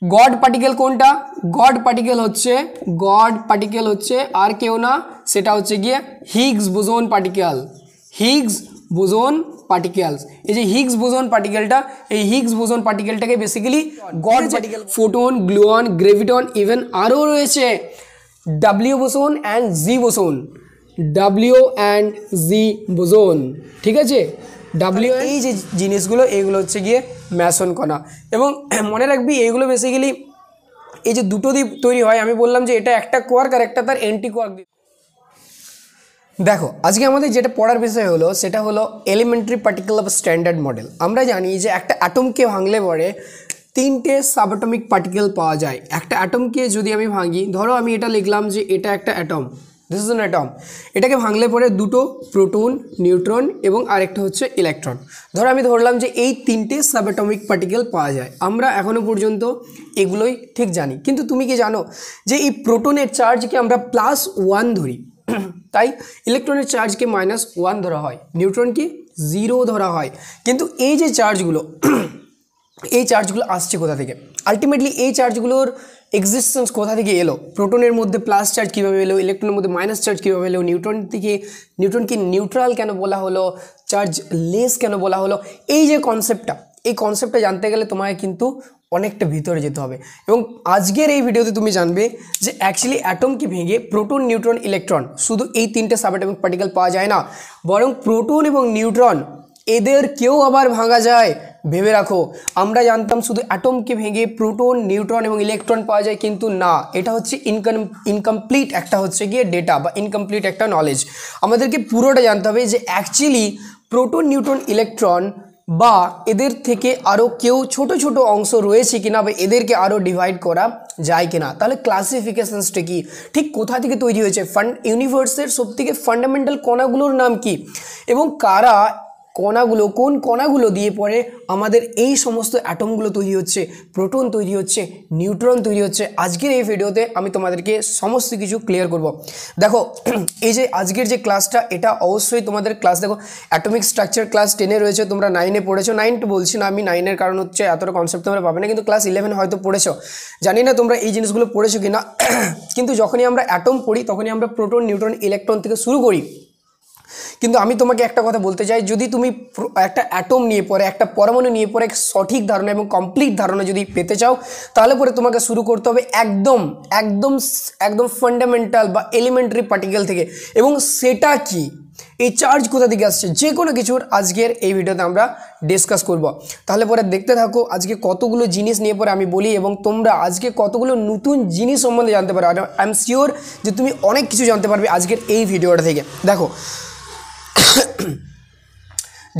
God particle কোনটা? God particle হচ্ছে আর কেউ না, সেটা হচ্ছে গিয়ে Higgs boson particle. Higgs boson particles, এই যে হিগস বোসন পার্টিকেলটা, এই হিগস বোসন পার্টিকেলটাকে basically god particle. Photon, gluon, graviton, even আরও রয়েছে W boson and Z boson, W and Z boson, ঠিক আছে। ডাব্লিউ, এই যে জিনিসগুলো এগুলো হচ্ছে গিয়ে ম্যাসন কণা। এবং মনে রাখবি এইগুলো বেসিক্যালি এই যে দুটো দ্বীপ তৈরি হয়, আমি বললাম যে এটা একটা কোয়ার্ক আর একটা তার অ্যান্টি কোয়ার্ক দ্বীপ। দেখো আজকে আমাদের যেটা পড়ার বিষয় হলো সেটা হলো elementary particle of standard model. আমরা জানি যে একটা অ্যাটমকে ভাঙলে পরে 3টে সাবঅ্যাটমিক পার্টিকেল পাওয়া যায়। একটা অ্যাটমকে যদি আমি ভাঙি, ধরো আমি এটা লিখলাম যে এটা একটা atom, this is an atom. এটাকে ভাঙলে পরে দুটো প্রোটন, নিউট্রন এবং আরেকটা হচ্ছে ইলেকট্রন। ধরো আমি ধরলাম যে এই 3টে সাবঅ্যাটমিক পার্টিকেল পাওয়া যায়। আমরা এখনও পর্যন্ত এগুলোই ঠিক জানি, কিন্তু তুমি কি জানো যে এই প্রোটনের চার্জকে আমরা +1 ধরি, তাই ইলেকট্রনের চার্জকে -1 ধরা হয়, নিউট্রনকে 0 ধরা হয়। কিন্তু এই যে চার্জগুলো এই চার্জগুলো আসছে কোথা থেকে? আলটিমেটলি এই চার্জগুলোর এক্সিস্টেন্স কোথা থেকে এলো? প্রোটনের মধ্যে প্লাস চার্জ কীভাবে এলো, ইলেকট্রনের মধ্যে মাইনাস চার্জ কীভাবে এলো, নিউট্রনকে নিউট্রাল কেন বলা হলো, চার্জ লেস কেন বলা হলো? এই যে কনসেপ্টটা জানতে গেলে তোমাকে কিন্তু অনেকটা ভিতরে যেতে হবে। এবং আজকের এই ভিডিওতে তুমি জানবে যে অ্যাকচুয়ালি অ্যাটমকে ভেঙে প্রোটন, নিউট্রন, ইলেকট্রন শুধু এই 3টে সাবঅ্যাটমিক পার্টিকেল পাওয়া যায় না, বরং প্রোটন এবং নিউট্রন এদেরকেও আবার ভাঙা যায়। ভেবে রাখো, আমরা জানতাম শুধু অ্যাটমকে ভেঙে প্রোটন, নিউট্রন এবং ইলেকট্রন পাওয়া যায়, কিন্তু না, এটা হচ্ছে ইনকমপ্লিট একটা হচ্ছে গিয়ে ডেটা বা ইনকমপ্লিট একটা নলেজ। আমাদেরকে পুরোটা জানতে হবে যে অ্যাকচুয়ালি প্রোটন, নিউট্রন, ইলেকট্রন বা এদের থেকে আরও কেউ ছোট ছোট অংশ রয়েছে কিনা, বা এদেরকে আরও ডিভাইড করা যায় কিনা। তাহলে ক্লাসিফিকেশনসটা কি, ঠিক কোথা থেকে তৈরি হয়েছে, ইউনিভার্সের সবথেকে ফান্ডামেন্টাল কণাগুলোর নাম কি, এবং কারা কণাগুলো, কোন কণাগুলো দিয়ে পরে আমাদের এই সমস্ত অ্যাটমগুলো তৈরি হচ্ছে, প্রোটন তৈরি হচ্ছে, নিউট্রন তৈরি হচ্ছে। আজকের এই ভিডিওতে আমি তোমাদেরকে সমস্ত কিছু ক্লিয়ার করব। দেখো এই যে আজকের যে ক্লাসটা, এটা অবশ্যই তোমাদের ক্লাস, দেখো অ্যাটমিক স্ট্রাকচার ক্লাস 10-এ রয়েছে, তোমরা 9-এ পড়েছো। 9 তো বলছি না আমি, 9-এর কারণ হচ্ছে এতটা কনসেপ্ট তোমরা পাবে না, কিন্তু ক্লাস 11 হয়তো পড়েছো, জানি না তোমরা এই জিনিসগুলো পড়েছো কিনা। কিন্তু যখনই আমরা অ্যাটম পড়ি তখনই আমরা প্রোটন, নিউট্রন, ইলেকট্রন থেকে শুরু করি। কিন্তু আমি তোমাকে একটা কথা বলতে চাই, যদি তুমি একটা অ্যাটম নিয়ে পরে, একটা পরমাণু নিয়ে পরে সঠিক ধারণা এবং কমপ্লিট ধারণা যদি পেতে চাও, তাহলে পরে তোমাকে শুরু করতে হবে একদম একদম একদম ফান্ডামেন্টাল বা এলিমেন্টারি পার্টিকেল থেকে। এবং সেটা কি, এই চার্জ কোথা থেকে আসছে, যে কোনো কিছুর আজকের এই ভিডিওতে আমরা ডিসকাস করব। তাহলে পরে দেখতে থাকো আজকে কতগুলো জিনিস নিয়ে পরে আমি বলি, এবং তোমরা আজকে কতগুলো নতুন জিনিস সম্বন্ধে জানতে পারো। আই এম শিওর যে তুমি অনেক কিছু জানতে পারবে আজকের এই ভিডিওটা থেকে। দেখো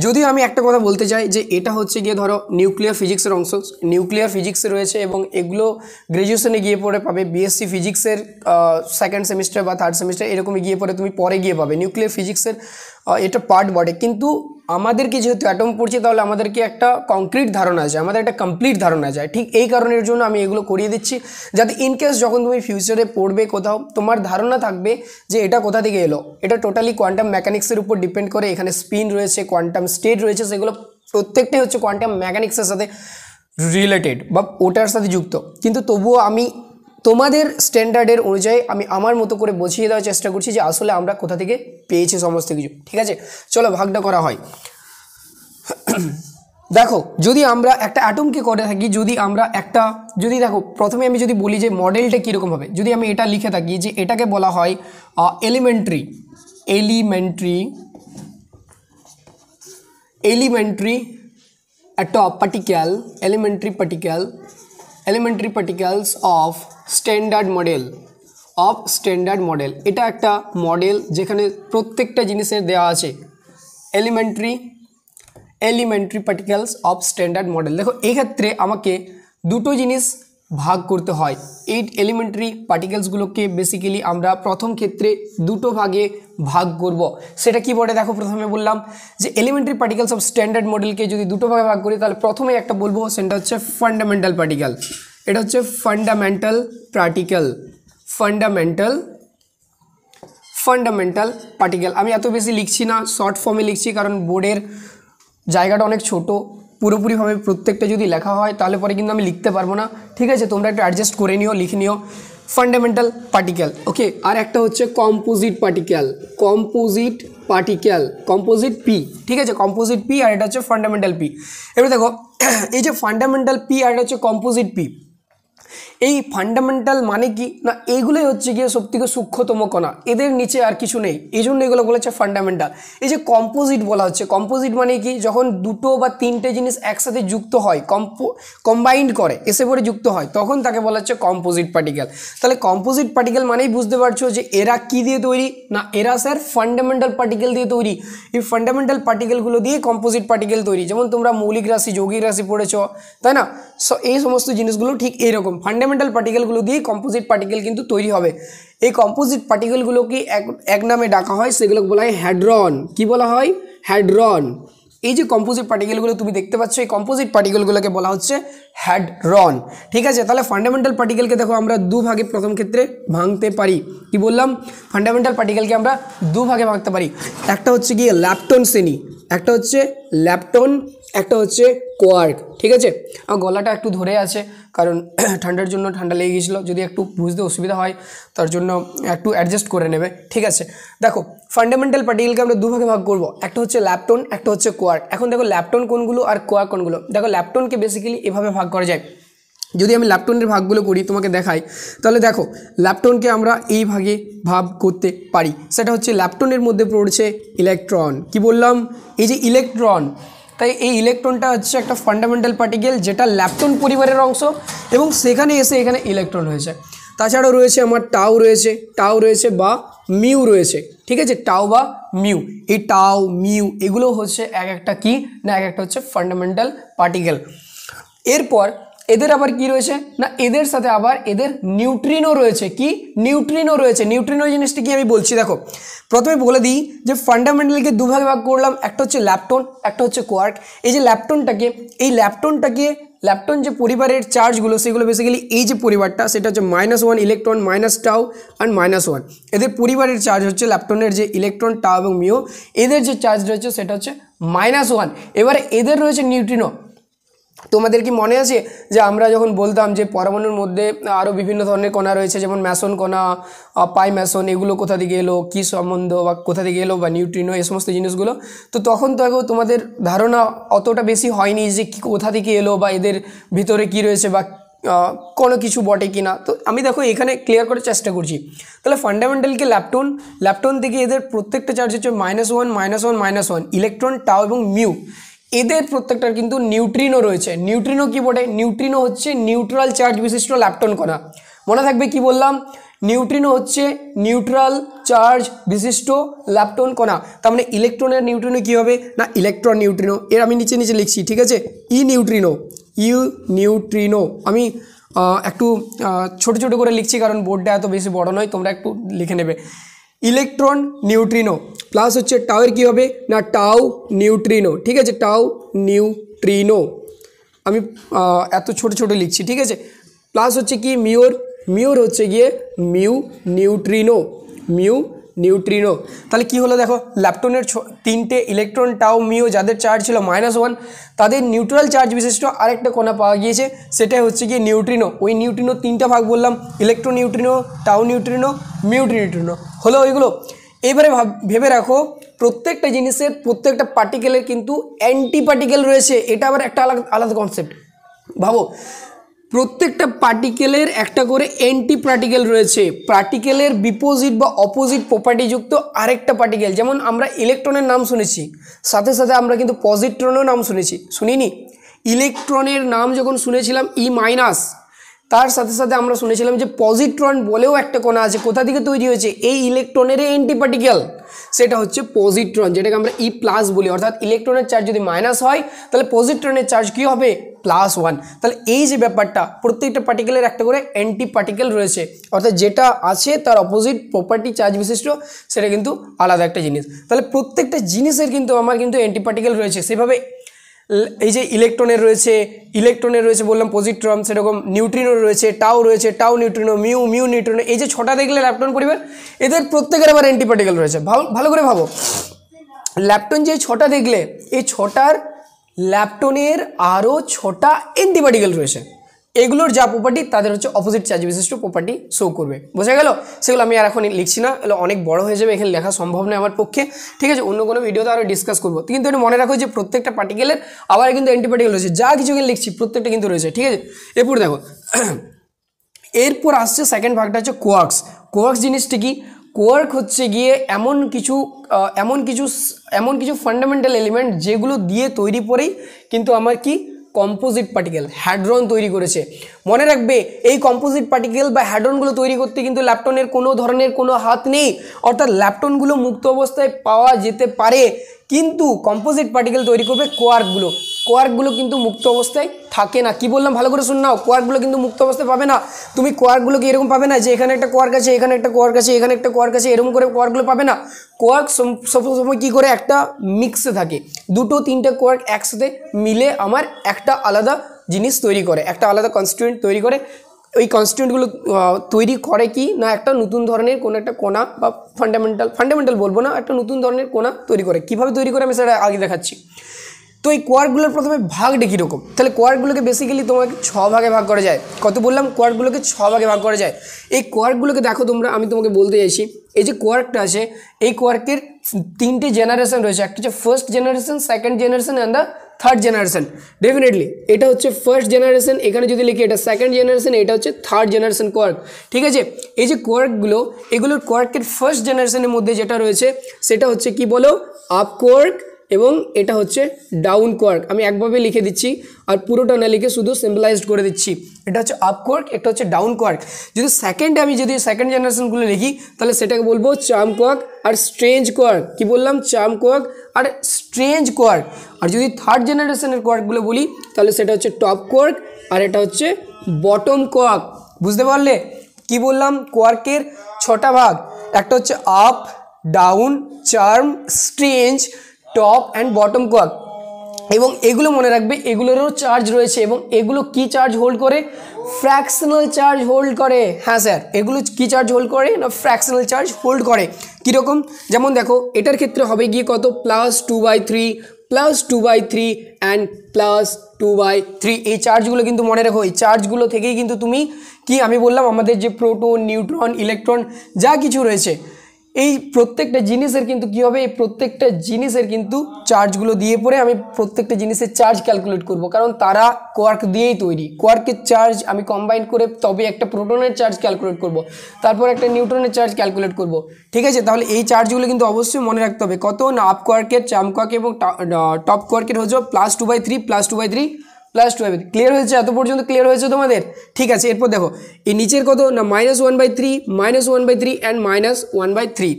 যদিও আমি একটা কথা বলতে চাই যে এটা হচ্ছে গিয়ে ধরো নিউক্লিয়ার ফিজিক্সের অংশ, নিউক্লিয়ার ফিজিক্সে রয়েছে, এবং এগুলো গ্র্যাজুয়েশনে গিয়ে পরে পাবে, বিএসসি ফিজিক্সের 2nd সেমিস্টার বা 3rd সেমিস্টার এরকমই গিয়ে পরে তুমি পরে গিয়ে পাবে। নিউক্লিয়ার ফিজিক্সের এটা পার্ট বটে, কিন্তু আমাদেরকে যেহেতু অ্যাটম পড়ছে তাহলে আমাদেরকে একটা কংক্রিট ধারণা আছে, আমাদের একটা কমপ্লিট ধারণা যায়। ঠিক এই কারণের জন্য আমি এগুলো করিয়ে দিচ্ছি, যাতে ইনকেস যখন তুমি ফিউচারে পড়বে কোথাও, তোমার ধারণা থাকবে যে এটা কোথা থেকে এলো। এটা টোটালি কোয়ান্টাম মেকানিক্সের উপর ডিপেন্ড করে, এখানে স্পিন রয়েছে, কোয়ান্টাম স্টেট রয়েছে, সেগুলো প্রত্যেকটাই হচ্ছে কোয়ান্টাম মেকানিক্সের সাথে রিলেটেড বা ওটার সাথে যুক্ত। কিন্তু তবুও আমি তোমাদের স্ট্যান্ডার্ডের অনুযায়ী আমি আমার মতো করে বুঝিয়ে দেওয়ার চেষ্টা করছি যে আসলে আমরা কোথা থেকে পেয়েছি সমস্ত কিছু, ঠিক আছে। চলো ভাগটা করা হয়। দেখো যদি আমরা একটা অ্যাটমকে করে থাকি, যদি দেখো প্রথমে আমি যদি বলি যে মডেলটা কীরকম হবে, যদি আমি এটা লিখে থাকি যে এটাকে বলা হয় elementary elementary particles of standard model এটা একটা মডেল যেখানে প্রত্যেকটা জিনিসের দেওয়া আছে elementary particles of standard model। দেখো এই ক্ষেত্রে আমাকে দুটো জিনিস ভাগ করতে হয়। এই এলিমেন্টারি পার্টিকেলসগুলোকে বেসিক্যালি আমরা প্রথম ক্ষেত্রে দুটো ভাগে ভাগ করব। সেটা কি বলে, দেখো প্রথমে বললাম যে এলিমেন্টারি পার্টিকেলস অফ স্ট্যান্ডার্ড মডেলকে যদি দুটো ভাগে ভাগ করি, তাহলে প্রথমে একটা বলবো, সেটা হচ্ছে ফান্ডামেন্টাল পার্টিকেল। এটা হচ্ছে ফান্ডামেন্টাল পার্টিকেল। আমি এত বেশি লিখছি না, শর্ট ফর্মে লিখছি, কারণ বোর্ডের জায়গাটা অনেক ছোট, পুরোপুরিভাবে প্রত্যেকটা যদি লেখা হয় তাহলে পরে কিন্তু আমি লিখতে পারবো না, ঠিক আছে? তোমরা একটু অ্যাডজাস্ট করে নিও, লিখে নিও। ফান্ডামেন্টাল পার্টিকেল, ওকে। আর একটা হচ্ছে কম্পোজিট পার্টিকেল, কম্পোজিট পি, ঠিক আছে? কম্পোজিট পি আর এটা হচ্ছে ফান্ডামেন্টাল পি। এবার দেখো এই যে ফান্ডামেন্টাল পি আর এটা হচ্ছে কম্পোজিট পি, এই ফান্ডামেন্টাল মানে কি না, এইগুলোই হচ্ছে গিয়ে সবথেকে সূক্ষ্মতম কণা, এদের নিচে আর কিছু নেই, এই জন্য এগুলো বলেছে ফান্ডামেন্টাল। এই যে কম্পোজিট বলা হচ্ছে, কম্পোজিট মানে কি, যখন দুটো বা তিনটে জিনিস একসাথে যুক্ত হয়, কম্বাইন্ড করে এসে পরে যুক্ত হয়, তখন তাকে বলা হচ্ছে কম্পোজিট পার্টিকেল। তাহলে কম্পোজিট পার্টিকেল মানেই বুঝতে পারছো যে এরা কি দিয়ে তৈরি না, এরা স্যার ফান্ডামেন্টাল পার্টিকেল দিয়ে তৈরি। এই ফান্ডামেন্টাল পার্টিকেলগুলো দিয়ে কম্পোজিট পার্টিকেল তৈরি। যেমন তোমরা মৌলিক রাশি, যৌগিক রাশি পড়েছ, তাই না? সো এই সমস্ত জিনিসগুলো ঠিক এইরকম ফান্ডামেন্টাল পার্টিকেলগুলো দিয়ে কম্পোজিট পার্টিকেল কিন্তু তৈরি হবে। এই কম্পোজিট পার্টিকেলগুলোকে এক নামে ডাকা হয়, সেগুলোকে বলা হয় হ্যাড্রন। কি বলা হয়? হ্যাড্রন। এই যে কম্পোজিট পার্টিকেলগুলো তুমি দেখতে পাচ্ছ, এই কম্পোজিট পার্টিকেলগুলোকে বলা হচ্ছে হ্যাড্রন, ঠিক আছে? তাহলে ফান্ডামেন্টাল পার্টিকেলকে দেখো আমরা দুভাগে প্রথম ক্ষেত্রে ভাঙতে পারি। কি বললাম? ফান্ডামেন্টাল পার্টিকেলকে আমরা দুভাগে ভাঙতে পারি। একটা হচ্ছে গিয়ে ল্যাপটন শ্রেণী, একটা হচ্ছে ল্যাপটন, একটা হচ্ছে কোয়ার্ক, ঠিক আছে? আমার গলাটা একটু ধরে আছে কারণ ঠান্ডার জন্য, ঠান্ডা লেগে গিয়েছিলো, যদি একটু বুঝতে অসুবিধা হয় তার জন্য একটু অ্যাডজাস্ট করে নেবে, ঠিক আছে? দেখো ফান্ডামেন্টাল পার্টিকেলকে আমরা দুভাগে ভাগ করব, একটা হচ্ছে ল্যাপটন, একটা হচ্ছে কোয়ার্ক। এখন দেখো ল্যাপটন কোনগুলো আর কোয়ার্ক কোনগুলো। দেখো ল্যাপটনকে বেসিক্যালি এভাবে ভাগ করা যায়। যদি আমি ল্যাপটনের ভাগগুলো করি তোমাকে দেখাই, তাহলে দেখো ল্যাপটনকে আমরা এই ভাগে ভাগ করতে পারি। সেটা হচ্ছে ল্যাপটনের মধ্যে পড়ছে ইলেকট্রন। কি বললাম? এই যে ইলেকট্রন, তাই এই ইলেকট্রনটা হচ্ছে একটা ফান্ডামেন্টাল পার্টিকেল যেটা ল্যাপটন পরিবারের অংশ, এবং সেখানে এসে এখানে ইলেকট্রন হয়েছে। তাছাড়াও রয়েছে আমার টাউ রয়েছে বা মিউ রয়েছে, ঠিক আছে? টাউ বা মিউ, এই টাউ মিউ এগুলো হচ্ছে এক একটা কি না, এক একটা হচ্ছে ফান্ডামেন্টাল পার্টিকেল। এরপর এদের আবার কি রয়েছে না, এদের সাথে আবার এদের নিউট্রিনো রয়েছে। কি? নিউট্রিনো রয়েছে। নিউট্রিনো জিনিসটা কি আমি বলছি, দেখো প্রথমে বলে দিই যে ফান্ডামেন্টালকে দুভাগে ভাগ করলাম, একটা হচ্ছে ল্যাপটন, একটা হচ্ছে কোয়ার্ক। এই যে ল্যাপটনটাকে ল্যাপটন যে পরিবারের চার্জগুলো, সেগুলো বেসিক্যালি এই যে পরিবারটা, সেটা হচ্ছে -1 ইলেকট্রন, টাউ অ্যান্ড -1। এদের পরিবারের চার্জ হচ্ছে ল্যাপটনের যে ইলেকট্রন, টাউ এবং মিউ, এদের যে চার্জ রয়েছে সেটা হচ্ছে -1। এবারে এদের রয়েছে নিউট্রিনো। তোমাদের কি মনে আছে যে আমরা যখন বলতাম যে পরমাণুর মধ্যে আরও বিভিন্ন ধরনের কণা রয়েছে, যেমন ম্যাসন কণা, পাই ম্যাসন, এগুলো কোথা থেকে এলো, কী সম্বন্ধ বা কোথা থেকে এলো, বা নিউট্রিনো, এই সমস্ত জিনিসগুলো। তো তখন তো এখন তোমাদের ধারণা অতটা বেশি হয়নি যে কোথা থেকে এলো বা এদের ভিতরে কি রয়েছে বা কোনো কিছু বটে কিনা। তো আমি দেখো এখানে ক্লিয়ার করার চেষ্টা করছি। তাহলে ফান্ডামেন্টালকে ল্যাপটন থেকে এদের প্রত্যেকটা চার্জ হচ্ছে -1 ইলেকট্রন, টাউ এবং মিউ। এদের প্রত্যেকটার কিন্তু নিউট্রিনো রয়েছে। নিউট্রিনো কি বটে? নিউট্রিনো হচ্ছে নিউট্রাল চার্জ বিশিষ্ট ল্যাপটন কণা। মনে থাকবে কি বললাম? নিউট্রিনো হচ্ছে নিউট্রাল চার্জ বিশিষ্ট ল্যাপটন কণা। তার মানে ইলেকট্রনের নিউট্রিনো কী হবে না, ইলেকট্রন নিউট্রিনো। এর আমি নিচে লিখছি, ঠিক আছে? U neutrino. আমি একটু ছোট ছোট করে লিখছি কারণ বোর্ডটা এত বেশি বড় নয়, তোমরা একটু লিখে নেবে। ইলেকট্রন নিউট্রিনো প্লাস হচ্ছে টাউয়ের কী হবে না, টাউ নিউট্রিনো, ঠিক আছে? টাউ নিউট্রিনো, আমি এত ছোট ছোট লিখছি, ঠিক আছে? প্লাস হচ্ছে কি মিউর হচ্ছে গিয়ে নিউট্রিনো। তাহলে কি হলো দেখো, ল্যাপটনের তিনটে ইলেকট্রন, টাউ, মিউ যাদের চার্জ ছিল -1, তাদের নিউট্রাল চার্জ বিশিষ্ট আরেকটা কণা পাওয়া গিয়েছে, সেটাই হচ্ছে গিয়ে নিউট্রিনো। ওই নিউট্রিনো তিনটা ভাগ বললাম, electron neutrino, tau neutrino, mu neutrino হলো ওইগুলো। এবারে ভেবে রাখো, প্রত্যেকটা জিনিসের প্রত্যেকটা পার্টিকেলের কিন্তু অ্যান্টি পার্টিকেল রয়েছে। এটা আবার একটা আলাদা কনসেপ্ট। ভাবো, প্রত্যেকটা পার্টিকেলের একটা করে অ্যান্টি পার্টিকেল রয়েছে। পার্টিকেলের বিপরীত বা অপোজিট প্রপার্টিযুক্ত আরেকটা পার্টিকেল। যেমন আমরা ইলেকট্রনের নাম শুনেছি, সাথে সাথে আমরা কিন্তু পজিট্রনেরও নাম শুনিনি? ইলেকট্রনের নাম যখন শুনেছিলাম E-, তার সাথে সাথে আমরা শুনেছিলাম যে পজিট্রন বলেও একটা কণা আছে। কোথা থেকে তৈরি হয়েছে? এই ইলেকট্রনের অ্যান্টি পার্টিকেল, সেটা হচ্ছে পজিট্রন, যেটাকে আমরা E+ বলি। অর্থাৎ ইলেকট্রনের চার্জ যদি - হয় তাহলে পজিট্রনের চার্জ কী হবে? +1। তাহলে এই যে ব্যাপারটা, প্রত্যেকটা পার্টিকেলের একটা করে অ্যান্টি পার্টিকেল রয়েছে, অর্থাৎ যেটা আছে তার অপোজিট প্রপার্টি চার্জ বিশিষ্ট, সেটা কিন্তু আলাদা একটা জিনিস। তাহলে প্রত্যেকটা জিনিসের কিন্তু আমার কিন্তু অ্যান্টি পার্টিকেল রয়েছে। সেভাবে এই যে ইলেকট্রনের রয়েছে বললাম পজিট্রন, সেরকম নিউট্রিনো রয়েছে, টাউ নিউট্রিনো, মিউ নিউট্রিনো। এই যে 6টা দেখলে ল্যাপটন পরিবার, এদের প্রত্যেকের আবার অ্যান্টি পার্টিকেল রয়েছে। ভালো করে ভাবো, ল্যাপটন যে 6টা দেখলে, এই 6টার ল্যাপটনের আরও 6টা এন্টি পার্টিকেল রয়েছে, এগুলোর যা প্রপার্টি তাদের হচ্ছে অপোজিট চার্জ বিশিষ্ট প্রপার্টি শো করবে। বোঝা গেল? সেগুলো আমি আর এখন লিখছি না, এগুলো অনেক বড় হয়ে যাবে, এখানে লেখা সম্ভব নয় আমার পক্ষে। ঠিক আছে, অন্য কোনো ভিডিওতে আরও ডিসকাস করবো। কিন্তু এটা মনে রাখো যে প্রত্যেকটা পার্টিকেলের আবার কিন্তু অ্যান্টি পার্টিকেল রয়েছে, যা কিছু এখানে লিখছি প্রত্যেকটা কিন্তু রয়েছে। ঠিক আছে, এরপর দেখো এরপর আসছে সেকেন্ড ভাগটা হচ্ছে কোয়ার্কস। কোয়ার্কস জিনিসটা কি? কোয়ার্ক হচ্ছে গিয়ে এমন কিছু ফান্ডামেন্টাল এলিমেন্ট যেগুলো দিয়ে তৈরি করেই কিন্তু আমার কি কম্পোজিট পার্টিকেল হ্যাড্রন তৈরি করেছে। মনে রাখবে এই কম্পোজিট পার্টিকেল বা হ্যাড্রনগুলো তৈরি করতে কিন্তু ল্যাপটনের কোনো ধরনের কোনো হাত নেই, অর্থাৎ ল্যাপটনগুলো মুক্ত অবস্থায় পাওয়া যেতে পারে, কিন্তু কম্পোজিট পার্টিকেল তৈরি করবে কোয়ার্কগুলো কিন্তু মুক্ত অবস্থায় থাকে না। কি বললাম ভালো করে শুন নাও, কোয়ার্কগুলো কিন্তু মুক্ত অবস্থায় পাবে না। তুমি কোয়ার্কগুলোকে এরকম পাবে না যে এখানে একটা কোয়ার্ক আছে, এখানে একটা কোয়ার্ক আছে, এখানে একটা কোয়ার্ক আছে, এরকম করে কোয়ার্কগুলো পাবে না। কোয়ার্ক সবসময় কী করে একটা মিক্সে থাকে, 2-3টে কোয়ার্ক একসাথে মিলে আমার একটা আলাদা জিনিস তৈরি করে, একটা আলাদা কনস্টিটিউয়েন্ট তৈরি করে। ওই কনস্টিটিউয়েন্টগুলো তৈরি করে কি না একটা নতুন ধরনের কোনো একটা কণা বা ফান্ডামেন্টাল বলবো না, একটা নতুন ধরনের কণা তৈরি করে। কীভাবে তৈরি করে আমি সেটা আগে দেখাচ্ছি। তো এই কোয়ার্কগুলোর প্রথমে ভাগটা কীরকম, তাহলে কোয়ার্কগুলোকে বেসিক্যালি তোমাকে 6 ভাগে ভাগ করা যায়। কত বললাম? কোয়ার্কগুলোকে 6 ভাগে ভাগ করা যায়। এই কোয়ার্কগুলোকে দেখো তোমরা, আমি তোমাকে বলতে চাইছি এই যে কোয়ার্কটা আছে, এই কোয়ার্কের 3টে জেনারেশন রয়েছে। একটা হচ্ছে first generation, second generation and the third generation. Definitely এটা হচ্ছে ফার্স্ট জেনারেশন, এখানে যদি লিখি এটা সেকেন্ড জেনারেশন, এটা হচ্ছে থার্ড জেনারেশন কোয়ার্ক। ঠিক আছে, এই যে কোয়ার্কগুলো, এগুলোর কোয়ার্কের ফার্স্ট জেনারেশনের মধ্যে যেটা রয়েছে সেটা হচ্ছে কি বলো, আপ কোয়ার্ক, এবং এটা হচ্ছে ডাউন কোয়ার্ক। আমি একভাবে লিখে দিচ্ছি আর পুরোটা না লিখে শুধু সিম্পলাইজড করে দিচ্ছি। এটা হচ্ছে আপ কোয়ার্ক, এটা হচ্ছে ডাউন কোয়ার্ক। যদি সেকেন্ড জেনারেশনগুলো লিখি তাহলে সেটাকে বলবো চার্ম কোয়ার্ক আর স্ট্রেঞ্জ কোয়ার্ক। কি বললাম? চার্ম কোয়ার্ক আর স্ট্রেঞ্জ কোয়ার্ক। আর যদি থার্ড জেনারেশনের কোয়ার্কগুলো বলি তাহলে সেটা হচ্ছে টপ কোয়ার্ক আর এটা হচ্ছে বটম কোয়ার্ক। বুঝতে পারলে? কি বললাম? কোয়ার্কের 6টা ভাগ, একটা হচ্ছে up, down, charm, strange, top and bottom quark. এবং এগুলো মনে রাখবে এগুলোরও চার্জ রয়েছে, এবং এগুলো কি চার্জ হোল্ড করে? ফ্র্যাকশনাল চার্জ হোল্ড করে। হ্যাঁ স্যার, এগুলো কি চার্জ হোল্ড করে না ফ্র্যাকশনাল চার্জ হোল্ড করে। কীরকম? যেমন দেখো এটার ক্ষেত্রে হবে গিয়ে কত, +2/3 +2/3 অ্যান্ড +2/3। এই চার্জগুলো কিন্তু মনে রাখো, এই চার্জগুলো থেকেই কিন্তু তুমি কি আমি বললাম আমাদের যে প্রোটন, নিউট্রন, ইলেকট্রন যা কিছু রয়েছে এই প্রত্যেকটা জিনিসের কিন্তু কী হবে, এই প্রত্যেকটা জিনিসের কিন্তু চার্জগুলো দিয়ে পরে আমি প্রত্যেকটা জিনিসের চার্জ ক্যালকুলেট করব, কারণ তারা কোয়ার্ক দিয়েই তৈরি। কোয়ার্কের চার্জ আমি কম্বাইন করে তবে একটা প্রোটনের চার্জ ক্যালকুলেট করব, তারপর একটা নিউট্রনের চার্জ ক্যালকুলেট করব। ঠিক আছে, তাহলে এই চার্জগুলো কিন্তু অবশ্যই মনে রাখতে হবে। কত না, আপ কোয়ার্কের, চার্ম কোয়ার্ক এবং টপ কোয়ার্কের হচ্ছে +2/3 +2/3 +2/3। ক্লিয়ার হয়েছে? এত পর্যন্ত ক্লিয়ার হয়েছে তোমাদের? ঠিক আছে, এরপর দেখো এই নিচের কত না, -1/3 -1/3 and -1/3।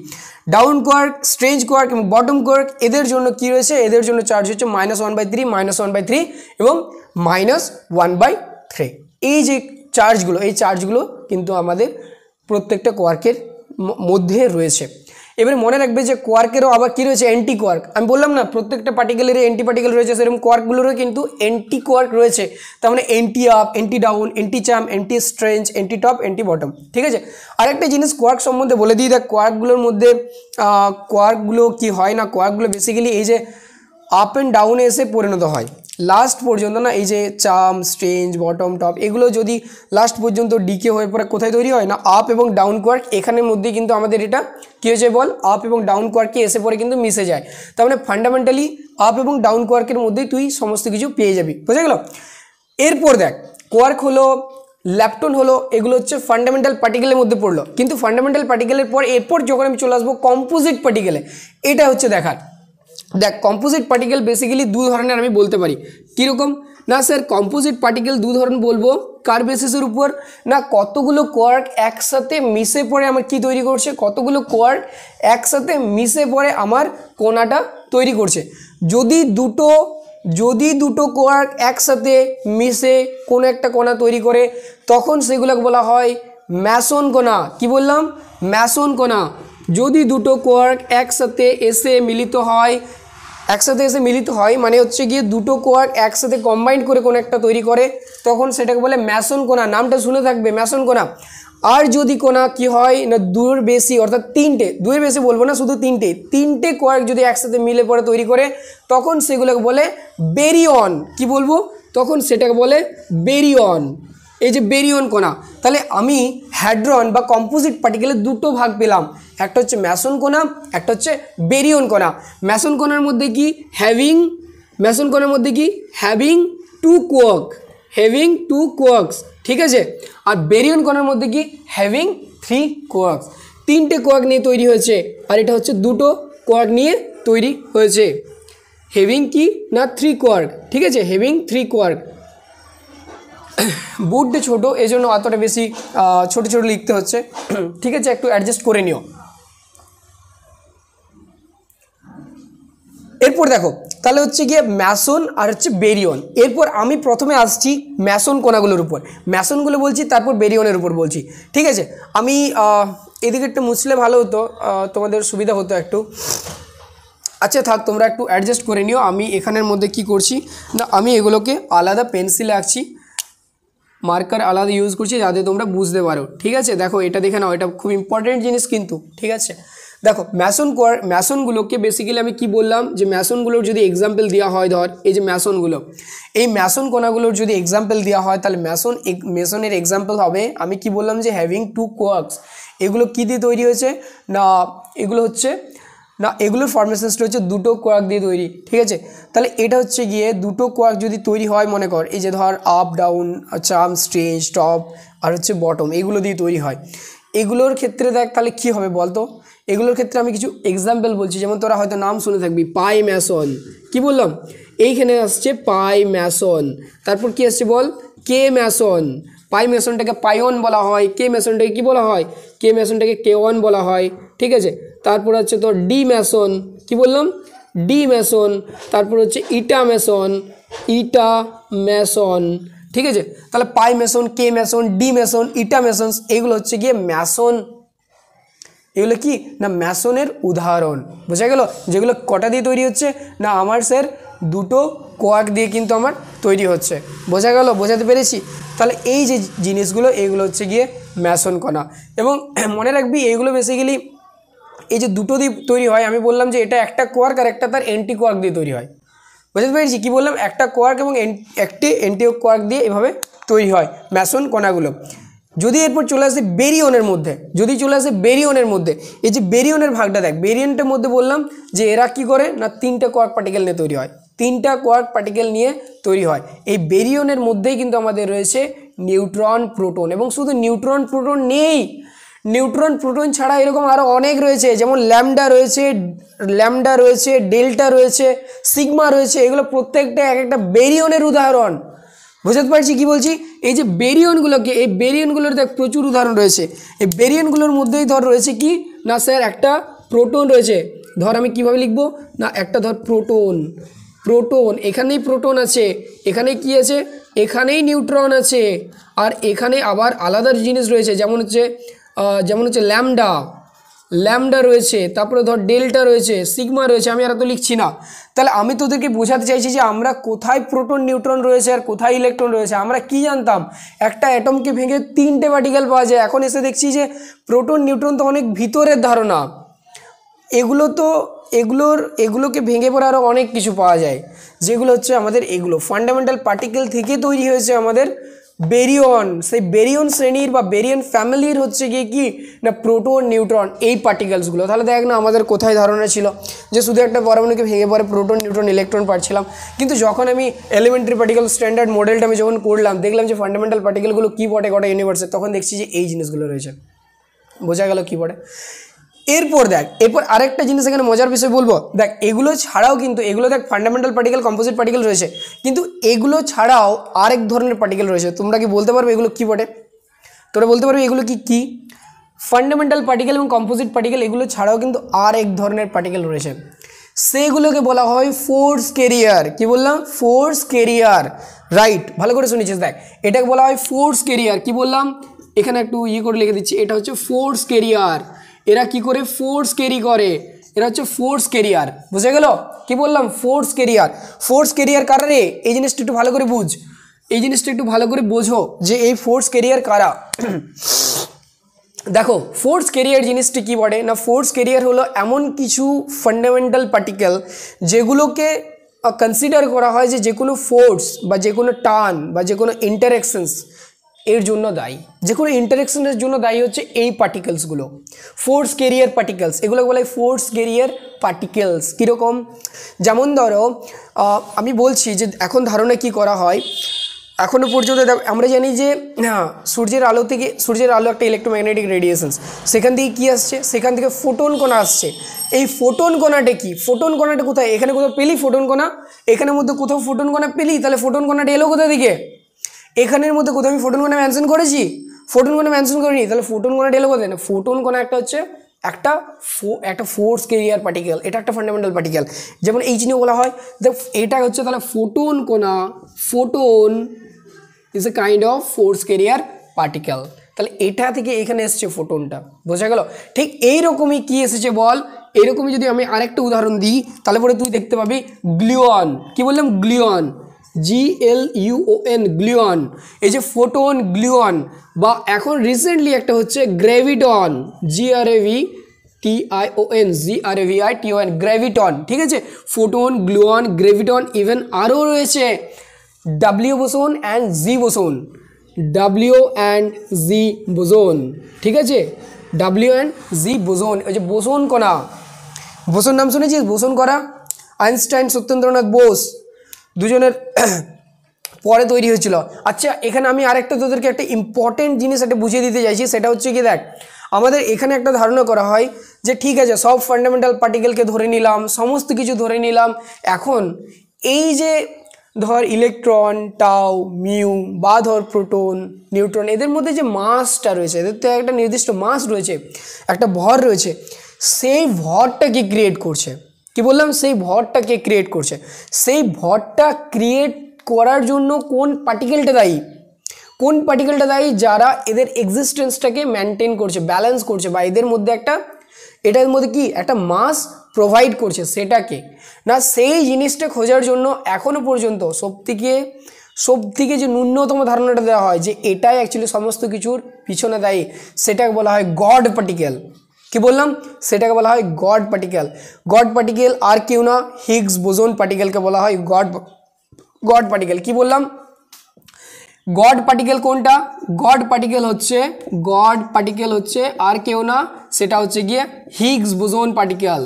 Down quark, strange quark এবং বটম কোয়ার্ক এদের জন্য কি রয়েছে, এদের জন্য চার্জ হচ্ছে -1/3 -1/3 এবং -1/3। এই যে চার্জগুলো, এই চার্জগুলো কিন্তু আমাদের প্রত্যেকটা কোয়ার্কের মধ্যে রয়েছে। এবারে মনে রাখবে যে কোয়ার্কেরও আবার কী রয়েছে, অ্যান্টি কোয়ার্ক। আমি বললাম না প্রত্যেকটা পার্টিকেলের অ্যান্টি পার্টিকেল রয়েছে, সেরকম কোয়ার্কগুলোরও কিন্তু অ্যান্টি কোয়ার্ক রয়েছে। তার মানে anti up, anti down, anti charm, anti strange, anti top, anti bottom. ঠিক আছে, আরেকটা জিনিস কোয়ার্ক সম্বন্ধে বলে দিই। দেখ কোয়ার্কগুলোর মধ্যে কোয়ার্কগুলো কি হয় না, কোয়ার্কগুলো বেসিক্যালি এই যে আপ অ্যান্ড ডাউনে এসে পরিণত হয় লাস্ট পর্যন্ত না। এই যে চার্ম, স্ট্রেঞ্জ, বটম, টপ এগুলো যদি লাস্ট পর্যন্ত ডিকে হয়ে পরে কোথায় তৈরি হয় না, আপ এবং ডাউন কোয়ার্ক। এখানের মধ্যে কিন্তু আমাদের এটা কী হয়েছে বল, আপ এবং ডাউন কোয়ার্কে এসে পরে কিন্তু মিশে যায়। তার মানে ফান্ডামেন্টালি আপ এবং ডাউন কোয়ার্কের মধ্যেই তুই সমস্ত কিছু পেয়ে যাবি। বুঝে গেল? এরপর দেখ কোয়ার্ক হলো, ল্যাপটন হলো, এগুলো হচ্ছে ফান্ডামেন্টাল পার্টিকেলের মধ্যে পড়লো। কিন্তু ফান্ডামেন্টাল পার্টিকেলের পর এরপর যখন আমি চলে আসবো কম্পোজিট পার্টিকেলে, এটা হচ্ছে দেখার। দেখ কম্পোজিট পার্টিকেল বেসিক্যালি 2 ধরনের আমি বলতে পারি। কীরকম না স্যার, কম্পোজিট পার্টিকেল 2 ধরনের বলবো। কার বেসিসের উপর না, কতগুলো কোয়ার্ক একসাথে মিশে পড়ে আমার কি তৈরি করছে, কতগুলো কোয়ার্ক একসাথে মিশে পড়ে আমার কণাটা তৈরি করছে। যদি দুটো কোয়ার্ক একসাথে মিশে কোনো একটা কণা তৈরি করে তখন সেগুলোকে বলা হয় ম্যাসন কণা। কি বললাম? ম্যাসন কণা। যদি দুটো কোয়ার্ক একসাথে এসে মিলিত হয় মানে হচ্ছে গিয়ে দুটো কোয়ার্ক একসাথে কম্বাইন্ড করে কোনো একটা তৈরি করে তখন সেটাকে বলে ম্যাসন কণা। নামটা শুনে থাকবে, ম্যাসন কণা। আর যদি কোনা কি হয় না দুইয়ের বেশি অর্থাৎ তিনটে, দুইয়ের বেশি বলবো না, শুধু তিনটে কোয়ার্ক যদি একসাথে মিলে পরে তৈরি করে তখন সেগুলোকে বলে বেরিয়ন। কি বলবো তখন সেটাকে বলে বেরিয়ন। এই যে বেরিয়ন কণা, তাহলে আমি হ্যাড্রন বা কম্পোজিট পার্টিকেলের দুটো ভাগ পেলাম, একটা হচ্ছে ম্যাসন কণা, একটা হচ্ছে বেরিয়ন কণা। ম্যাসন কণার মধ্যে কি হ্যাভিং টু কোয়ার্কস, ঠিক আছে। আর বেরিয়ন কণার মধ্যে কি হ্যাভিং 3 কোয়ার্কস, 3টে কোয়ার্ক নিয়ে তৈরি হয়েছে, আর এটা হচ্ছে দুটো কোয়ার্ক নিয়ে তৈরি হয়েছে। হ্যাভিং কি না 3 কোয়ার্ক, ঠিক আছে, হ্যাভিং 3 কোয়ার্ক। বোর্ডে ছোটো এই জন্য অতটা বেশি ছোটো ছোটো লিখতে হচ্ছে, ঠিক আছে, একটু অ্যাডজাস্ট করে নিও। এরপর দেখো তাহলে হচ্ছে গিয়ে ম্যাসন আর হচ্ছে বেরিয়ন। এরপর আমি প্রথমে আসছি ম্যাসন কণাগুলোর উপর, ম্যাসনগুলো বলছি, তারপর বেরিয়নের উপর বলছি, ঠিক আছে। আমি এদিকে একটু মুছলে ভালো হতো, তোমাদের সুবিধা হতো একটু। আচ্ছা থাক, তোমরা একটু অ্যাডজাস্ট করে নিও। আমি এখানের মধ্যে কি করছি না, আমি এগুলোকে আলাদা পেন্সিলে আঁকছি, মার্কার আলাদা ইউজ করছি যাতে তোমরা বুঝতে পারো, ঠিক আছে। দেখো এটা দেখে নাও, এটা খুব ইম্পর্টেন্ট জিনিস কিন্তু, ঠিক আছে। দেখো ম্যাসনগুলোকে বেসিক্যালি আমি কি বললাম যে ম্যাসনগুলোর যদি এক্সাম্পল দেওয়া হয়, ধর এই যে ম্যাসনগুলো, এই ম্যাসন কণাগুলোর যদি এক্সাম্পল দেওয়া হয় তাহলে ম্যাসনের এক্সাম্পল হবে, আমি কি বললাম যে হ্যাভিং 2 কোয়ার্কস। এগুলো কী দিয়ে তৈরি হয়েছে না, এগুলো হচ্ছে না, এগুলোর ফর্মেশনসটা হচ্ছে দুটো কোয়ার্ক দিয়ে তৈরি, ঠিক আছে। তাহলে এটা হচ্ছে গিয়ে দুটো কোয়ার্ক যদি তৈরি হয়, মনে কর এই যে ধর up down, charm strange, top আর হচ্ছে বটম, এগুলো দিয়ে তৈরি হয়। এগুলোর ক্ষেত্রে দেখ তাহলে কী হবে বলতো, এগুলোর ক্ষেত্রে আমি কিছু এক্সাম্পল বলছি, যেমন তোরা হয়তো নাম শুনে থাকবি পাই ম্যাসন, কি বললাম, এইখানে আসছে পাই ম্যাসন, তারপর কি আসছে বল কে ম্যাসন। পাই ম্যাসনটাকে পাইওন বলা হয়, কে ম্যাসনটাকে কী বলা হয়, কে ম্যাসনটাকে কে1 বলা হয়, ঠিক আছে। তারপর হচ্ছে তোর ডি ম্যাসন, কি বললাম ডি ম্যাসন, তারপর হচ্ছে ইটা ম্যাসন, ঠিক আছে। তাহলে পাই ম্যাসন, কে ম্যাসন, ডি ম্যাসন, ইটা ম্যাসন, এগুলো হচ্ছে গিয়ে ম্যাসন, এগুলো কি না ম্যাসনের উদাহরণ, বোঝা গেল। যেগুলো কটা দিয়ে তৈরি হচ্ছে না, আমার স্যার দুটো কোয়ার্ক দিয়ে কিন্তু আমার তৈরি হচ্ছে, বোঝা গেল, বোঝাতে পেরেছি। তাহলে এই যে জিনিসগুলো এগুলো হচ্ছে গিয়ে ম্যাসন কণা। এবং মনে রাখবি এইগুলো বেসিক্যালি এই যে দুটো দিয়ে তৈরি হয়, আমি বললাম যে এটা একটা কোয়ার্ক আর একটা তার এন্টি কোয়ার্ক দিয়ে তৈরি হয়, বুঝতে পেরেছি। কি বললাম, একটা কোয়ার্ক এবং একটি এন্টি কোয়ার্ক দিয়ে এভাবে তৈরি হয় ম্যাসন কণাগুলো। যদি এরপর চলে আসে বেরিয়নের মধ্যে, এই যে বেরিয়নের ভাগটা দেখ, বেরিয়নটার মধ্যে বললাম যে এরা কি করে না 3টে কোয়ার্ক পার্টিকেল নিয়ে তৈরি হয়, 3টা কোয়ার্ক পার্টিকেল নিয়ে তৈরি হয়। এই বেরিয়নের মধ্যেই কিন্তু আমাদের রয়েছে নিউট্রন প্রোটন, এবং শুধু নিউট্রন প্রোটন নেই, নিউট্রন প্রোটন ছাড়া এরকম আরও অনেক রয়েছে, যেমন ল্যামডা রয়েছে, ডেল্টা রয়েছে, সিগমা রয়েছে, এগুলো প্রত্যেকটা এক একটা বেরিয়নের উদাহরণ, বুঝতে পারছি কি বলছি। এই যে বেরিয়নগুলোকে, এই বেরিয়নগুলোর দেখ প্রচুর উদাহরণ রয়েছে। এই বেরিয়নগুলোর মধ্যেই ধর রয়েছে কি না স্যার একটা প্রোটন রয়েছে, ধর আমি কিভাবে লিখবো না, একটা ধর প্রোটন, এখানেই প্রোটন আছে, এখানে কি আছে, এখানেই নিউট্রন আছে, আর এখানে আবার আলাদা জিনিস রয়েছে, যেমন হচ্ছে ল্যামডা রয়েছে, তারপরে ধর ডেল্টা রয়েছে, সিগমা রয়েছে, আমি আর তো লিখছি না। তাহলে আমি তোদেরকে বোঝাতে চাইছি যে আমরা কোথায় প্রোটন নিউট্রন রয়েছে আর কোথায় ইলেকট্রন রয়েছে। আমরা কি জানতাম একটা অ্যাটমকে ভেঙে 3টে পার্টিকেল পাওয়া যায়, এখন এসে দেখছি যে প্রোটন নিউট্রন তো অনেক ভিতরের ধারণা, এগুলোকে ভেঙে পড়ে আরও অনেক কিছু পাওয়া যায়, যেগুলো হচ্ছে আমাদের এগুলো ফান্ডামেন্টাল পার্টিকেল থেকে তৈরি হয়েছে আমাদের বেরিয়ন। সেই বেরিয়ন শ্রেণীর বা বেরিয়ন ফ্যামিলির হচ্ছে গিয়ে কি না প্রোটন নিউট্রন এই পার্টিকেলসগুলো। তাহলে দেখ না আমাদের কোথায় ধারণা ছিল যে শুধু একটা পরমাণুকে ভেঙে পরে প্রোটন নিউট্রন ইলেকট্রন পাচ্ছিলাম, কিন্তু যখন আমি এলিমেন্টারি পার্টিকেল স্ট্যান্ডার্ড মডেলটা আমি যখন করলাম, দেখলাম যে ফান্ডামেন্টাল পার্টিকেলগুলো কী পড়ে গোটা ইউনিভার্সে, তখন দেখছি যে এই জিনিসগুলো রয়েছে, বোঝা গেল কী পড়ে। এরপর আরেকটা জিনিস এখানে মজার বিষয় বলবো, দেখ এগুলো ছাড়াও কিন্তু এগুলো দেখ ফান্ডামেন্টাল পার্টিকেল, কম্পোজিট পার্টিকেল রয়েছে, কিন্তু এগুলো ছাড়াও আরেক ধরনের পার্টিকেল রয়েছে। তোমরা কি বলতে পারবে এগুলো কী বটে? তোমরা বলতে পারবে এগুলো কি? ফান্ডামেন্টাল পার্টিকেল এবং কম্পোজিট পার্টিকেল এগুলো ছাড়াও কিন্তু আর এক ধরনের পার্টিকেল রয়েছে, সেগুলোকে বলা হয় ফোর্স ক্যারিয়ার। কি বললাম? ফোর্স ক্যারিয়ার, রাইট, ভালো করে শুনেছিস। দেখ এটাকে বলা হয় ফোর্স ক্যারিয়ার। কি বললাম? এখানে একটু করে লিখে দিচ্ছি, এটা হচ্ছে ফোর্স ক্যারিয়ার। এরা কি করে? ফোর্স ক্যারি করে, এরা হচ্ছে ফোর্স ক্যারিয়ার। বুঝে গেল? কি বললাম? Force career. ফোর্স ক্যারিয়ার কারা রে? এই জিনিসটা একটু ভালো করে বুঝ, এই জিনিসটা একটু ভালো করে বোঝো যে এই ফোর্স ক্যারিয়ার কারা। দেখো ফোর্স ক্যারিয়ার জিনিসটি কী বলে না, ফোর্স ক্যারিয়ার হলো এমন কিছু ফান্ডামেন্টাল পার্টিকেল যেগুলোকে কনসিডার করা হয় যে কোনো ফোর্স বা যে কোনো টার্ন বা যে কোনো ইন্টারেকশনস এর জন্য দায়ী, যে কোনো ইন্টারেকশনের জন্য দায়ী হচ্ছে এই পার্টিকেলসগুলো, ফোর্স ক্যারিয়ার পার্টিকেলস, এগুলো বলে ফোর্স ক্যারিয়ার পার্টিকেলস। কীরকম, যেমন ধরো আমি বলছি যে এখন ধারণা কি করা হয়, এখনও পর্যন্ত আমরা জানি যে হ্যাঁ সূর্যের আলো থেকে, সূর্যের আলো একটা ইলেকট্রোম্যাগনেটিক রেডিয়েশনস, সেখান থেকে কী আসছে, সেখান থেকে ফোটন কণা আসছে। এই ফোটন কণাটা কি, ফোটন কণাটা কোথায়, এখানে কোথাও পেলি ফোটন কণা, এখানের মধ্যে কোথাও ফোটন কণা পেলি, তাহলে ফোটন কণাটা এলো কোথা থেকে, এখানের মধ্যে কোথাও আমি ফোটন কণা মেনশন করেছি, ফোটন কণা মেনশন করিনি, তাহলে ফোটন কণাটা এলো কোথায় না, ফোটন কণা একটা হচ্ছে একটা ফোর্স ক্যারিয়ার পার্টিকেল, এটা একটা ফান্ডামেন্টাল পার্টিকেল, যেমন এই চিহ্ন বলা হয়, এটা হচ্ছে তাহলে ফোটন কণা, photon is a kind of force career particle. তাহলে এটা থেকে এখানে এসছে ফোটনটা, বোঝা গেল। ঠিক এইরকমই কি এসেছে বল, এরকমই যদি আমি আরেকটা উদাহরণ দিই তাহলে পরে তুই দেখতে পাবি গ্লুয়ন, কি বললাম গ্লুয়ন, GLUON, গ্লুয়ন, এই যে ফোটন গ্লুয়ন, বা এখন রিসেন্টলি একটা হচ্ছে গ্র্যাভিটন, GRAVITION, গ্র্যাভিটন, ঠিক আছে, ফোটন গ্লুয়ন গ্র্যাভিটন, ইভেন আরও রয়েছে W boson and Z boson, W and Z boson, ঠিক আছে, W অ্যান্ড Z বোসন, ওই যে বোসন কণা, বোসন নাম শুনেছিস, বোসন কণা, আইনস্টাইন সত্যেন্দ্রনাথ বোস দুজনের পরে তৈরি হয়েছিল। আচ্ছা এখানে আমি আরেকটা তোদেরকে একটা ইম্পর্টেন্ট জিনিস একটা বুঝিয়ে দিতে চাইছি, সেটা হচ্ছে কি দেখ, আমাদের এখানে একটা ধারণা করা হয় যে ঠিক আছে সব ফান্ডামেন্টাল পার্টিকেলকে ধরে নিলাম, সমস্ত কিছু ধরে নিলাম, এখন এই যে ধর ইলেকট্রন, টাউ, মিউ, বা ধর প্রোটন, নিউট্রন, এদের মধ্যে যে মাসটা রয়েছে, এদের তো একটা নির্দিষ্ট মাস রয়েছে, একটা ভর রয়েছে, সেই ভরটাকে ক্রিয়েট করছে, কি বললাম, সেই ভরটাকে ক্রিয়েট করছে, সেই ভরটা ক্রিয়েট করার জন্য কোন পার্টিকেলটা দায়ী, কোন পার্টিকেলটা দায়ী, যারা এদের এক্সিস্টেন্সটাকে মেনটেন করছে, ব্যালেন্স করছে, বা এদের মধ্যে একটা, এটার মধ্যে কি একটা মাস প্রোভাইড করছে, সেটাকে না, সেই জিনিসটা খোঁজার জন্য এখনও পর্যন্ত সবথেকে যে ন্যূনতম ধারণাটা দেওয়া হয় যে এটাই অ্যাকচুয়ালি সমস্ত কিছুর পিছনে দায়ী, সেটাকে বলা হয় গড পার্টিকেল। কি বললাম, সেটাকে বলা হয় গড পার্টিকেল। গড পার্টিকেল আর কেউ না, হিগস বোসন পার্টিকেলকে বলা হয় গড পার্টিকেল। কি বললাম, গড পার্টিকেল কোনটা, গড পার্টিকেল হচ্ছে আর কেউ না, সেটা হচ্ছে গিয়ে Higgs boson particle,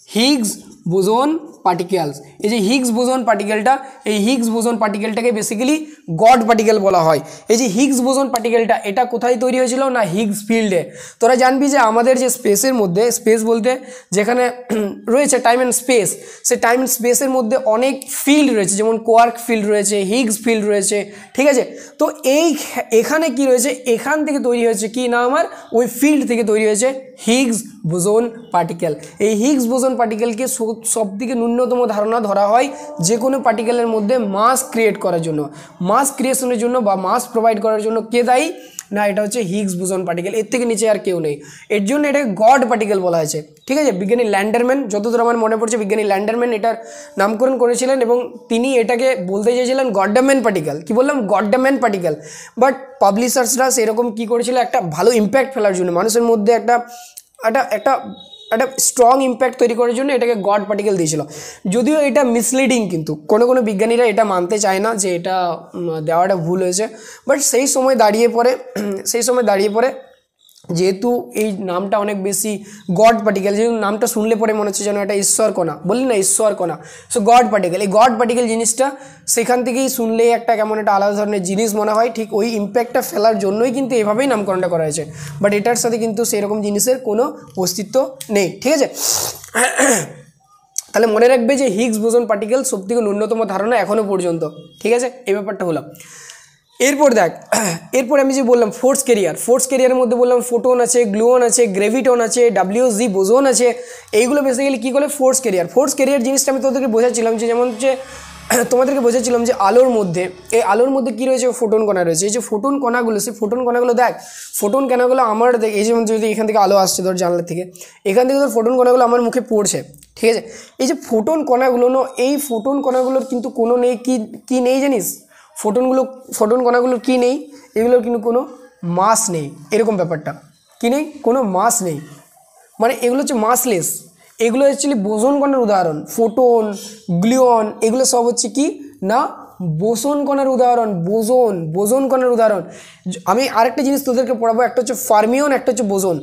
Higgs boson particles. এই যে হিগস বোসন পার্টিকেলটা, এই হিগস বোসন পার্টিকেলটাকে বেসিক্যালি গড পার্টিকেল বলা হয়। এই যে হিগস বোসন পার্টিকেলটা, এটা কোথায় তৈরি হয়েছিল না, হিগস ফিল্ডে। তোরা জানবি যে আমাদের যে স্পেসের মধ্যে, স্পেস বলতে যেখানে রয়েছে time and space, say time and স্পেসের মধ্যে অনেক ফিল্ড রয়েছে, যেমন কোয়ার্ক ফিল্ড রয়েছে, হিগস ফিল্ড রয়েছে, ঠিক আছে। তো এখানে কি রয়েছে, এখান থেকে তৈরি হয়েছে কি না, আমার ওই ফিল্ড থেকে তৈরি হয়েছে হিগস বোসন পার্টিকেল। এই হিগস বোসন পার্টিকেলকে সবথেকে ন্যূনতম ধারণা ধরা হয় যে কোনো পার্টিকেলের মধ্যে মাস ক্রিয়েট করার জন্য, মাস ক্রিয়েশনের জন্য বা মাস প্রোভাইড করার জন্য কে দায়ী না, এটা হচ্ছে হিগস বোসন পার্টিকেল, এর থেকে নিচে আর কেউ নেই, এর জন্য এটাকে গড পার্টিকেল বলা হয়েছে, ঠিক আছে। বিজ্ঞানী ল্যান্ডারম্যান, যতদূর আমার মনে পড়ছে, বিজ্ঞানী ল্যান্ডারম্যান এটার নামকরণ করেছিলেন এবং তিনি এটাকে বলতে চেয়েছিলেন গডম্যান পার্টিকেল। কি বললাম, গডম্যান পার্টিকেল। বাট পাবলিশার্সরা সেরকম কি করেছিল, একটা ভালো ইম্প্যাক্ট ফেলার জন্য, মানুষের মধ্যে একটা স্ট্রং ইম্প্যাক্ট তৈরি করার জন্য এটাকে গড পার্টিকেল দিয়েছিল। যদিও এটা মিসলিডিং, কিন্তু কোনো বিজ্ঞানীরা এটা মানতে চায় না যে এটা দেওয়াটা ভুল হয়েছে। বাট সেই সময় দাঁড়িয়ে পড়ে যেহেতু এই নামটা অনেক বেশি গড পার্টিকেল, যেহেতু নামটা শুনলে পরে মনে হচ্ছে যেন এটা ঈশ্বর কণা, বললি না ঈশ্বর কণা, সো গড পার্টিকেল, এই গড পার্টিকেল জিনিসটা সেখান থেকেই শুনলেই একটা কেমন একটা আলাদা ধরনের জিনিস মনে হয়, ঠিক ওই ইম্প্যাক্টটা ফেলার জন্যই কিন্তু এভাবেই নামকরণটা করা হয়েছে। বাট এটার সাথে কিন্তু সেরকম জিনিসের কোনো অস্তিত্ব নেই, ঠিক আছে। তাহলে মনে রাখবে যে হিগস বোসন পার্টিকেল সবথেকে ন্যূনতম ধারণা এখনও পর্যন্ত, ঠিক আছে, এই ব্যাপারটা হলো। এরপর দেখ, এরপর আমি যে বললাম ফোর্স ক্যারিয়ারের মধ্যে বললাম ফোটন আছে, গ্লুয়ন আছে, গ্র্যাভিটন আছে, WZ বোসন আছে, এইগুলো বেসিক্যালি কী করে ফোর্স ক্যারিয়ার জিনিসটা আমি তোদেরকে বোঝাচ্ছিলাম যে যেমন যে তোমাদেরকে বোঝাচ্ছিলাম যে আলোর মধ্যে কী রয়েছে, ফোটন কণা রয়েছে। এই যে ফোটন কণাগুলো, সেই ফোটন কণাগুলো দেখ, ফোটন কণাগুলো আমার দেখ, এই যেমন যদি এখান থেকে আলো আসছে ধর জানলার থেকে, এখান থেকে ধর ফোটন কণাগুলো আমার মুখে পড়ছে, ঠিক আছে। এই যে ফোটন কণাগুলো, এই ফোটন কণাগুলোর কিন্তু কোনো নেই, কি নেই জানিস, ফোটন কণাগুলোর কি নেই, এগুলোর কিন্তু কোনো মাস নেই, এরকম ব্যাপারটা, কি নেই, কোনো মাস নেই, মানে এগুলো হচ্ছে মাসলেস। এগুলো অ্যাকচুয়ালি বোসন কণার উদাহরণ। ফোটন, গ্লুয়ন এগুলো সব হচ্ছে কি না বোসন কণার উদাহরণ। বোসন কণার উদাহরণ। আমি আরেকটা জিনিস তোদেরকে পড়াবো, একটা হচ্ছে ফার্মিয়ন, একটা হচ্ছে বোসন।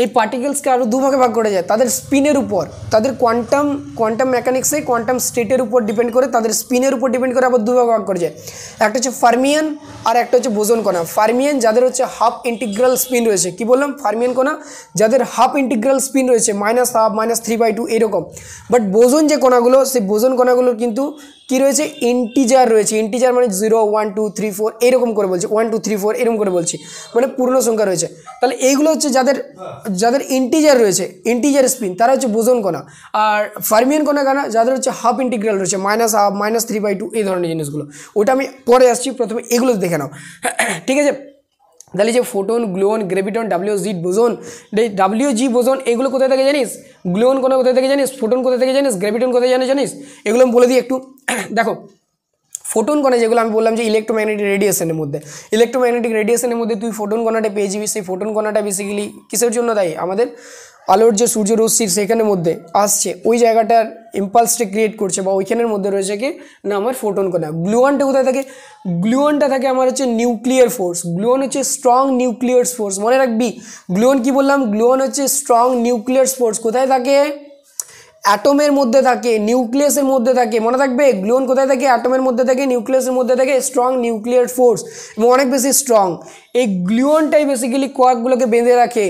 এই পার্টিকেলসকে আরও দুভাগে ভাগ করা যায়, তাদের স্পিনের উপর, তাদের কোয়ান্টাম মেকানিক্সে কোয়ান্টাম স্টেটের উপর ডিপেন্ড করে, তাদের স্পিনের উপর ডিপেন্ড করে আবার দুভাগে ভাগ করা যায়। একটা হচ্ছে ফার্মিয়ান আর একটা হচ্ছে বোসন কণা। ফার্মিয়ান যাদের হচ্ছে হাফ ইন্টিগ্রাল স্পিন রয়েছে, কি বললাম, ফার্মিয়ান কণা যাদের হাফ ইন্টিগ্রাল স্পিন রয়েছে, -12 -3/2 এরকম। বাট বোসন যে কণাগুলো, সেই বোসন কণাগুলোর কিন্তু কি রয়েছে, ইন্টিজার রয়েছে। ইন্টিজার মানে 0 1 2 3 4 এরকম করে বলছি, 1 2 3 4 এরকম করে বলছি, মানে পূর্ণ সংখ্যা রয়েছে। তাহলে এইগুলো হচ্ছে যাদের ইন্টিজার রয়েছে, ইন্টিজার স্পিন, তারা হচ্ছে বোসন কণা। আর ফার্মিয়ান কণা যাদের হচ্ছে হাফ ইন্টিগ্রাল রয়েছে, -12 -3/2 এই ধরনের জিনিসগুলো, ওটা আমি পরে আসছি, প্রথমে এগুলো দেখে নাও। ঠিক আছে, তাহলে যে photon, gluon, graviton, WG boson, WG boson এগুলো কোথায় থেকে জানিস? গ্লুয়ন কণা কোথায় থেকে জানিস? ফোটন কোথায় থেকে জানিস? গ্রেভিটন কোথায় জানিস? এগুলো আমি বলে দিই একটু। দেখো, ফোটন কণা যেগুলো আমি বললাম যে ইলেকট্রোম্যাগনেটিক রেডিয়েশনের মধ্যে তুই ফোটন কণাটা পেয়ে যাবি। সেই ফোটন কণাটা বেসিক্যালি কিসের জন্য দায়ী? আমাদের আলোর যে সূর্যরশ্মির সেখানের মধ্যে আসছে, ওই জায়গাটার ইম্পালসটা ক্রিয়েট করছে, বা ওইখানের মধ্যে রয়েছে কি না আমার ফোটন কণা। গ্লুয়নটা কোথায় থাকে? গ্লুয়নটা থাকে আমার হচ্ছে নিউক্লিয়ার ফোর্স। গ্লুয়ন হচ্ছে স্ট্রং নিউক্লিয়ার ফোর্স, মনে রাখবি। গ্লুয়ন কি বললাম? গ্লুয়ন হচ্ছে স্ট্রং নিউক্লিয়ার ফোর্স। কোথায় থাকে? অ্যাটমের মধ্যে থাকে, নিউক্লিয়াসের মধ্যে থাকে, মনে থাকবে। গ্লুয়ন কোথায় থাকে? অ্যাটমের মধ্যে থাকে, নিউক্লিয়াসের মধ্যে থাকে, স্ট্রং নিউক্লিয়ার ফোর্স এবং অনেক বেশি স্ট্রং। এই গ্লুয়নটাই বেসিক্যালি কোয়ার্কগুলোকে বেঁধে রাখে।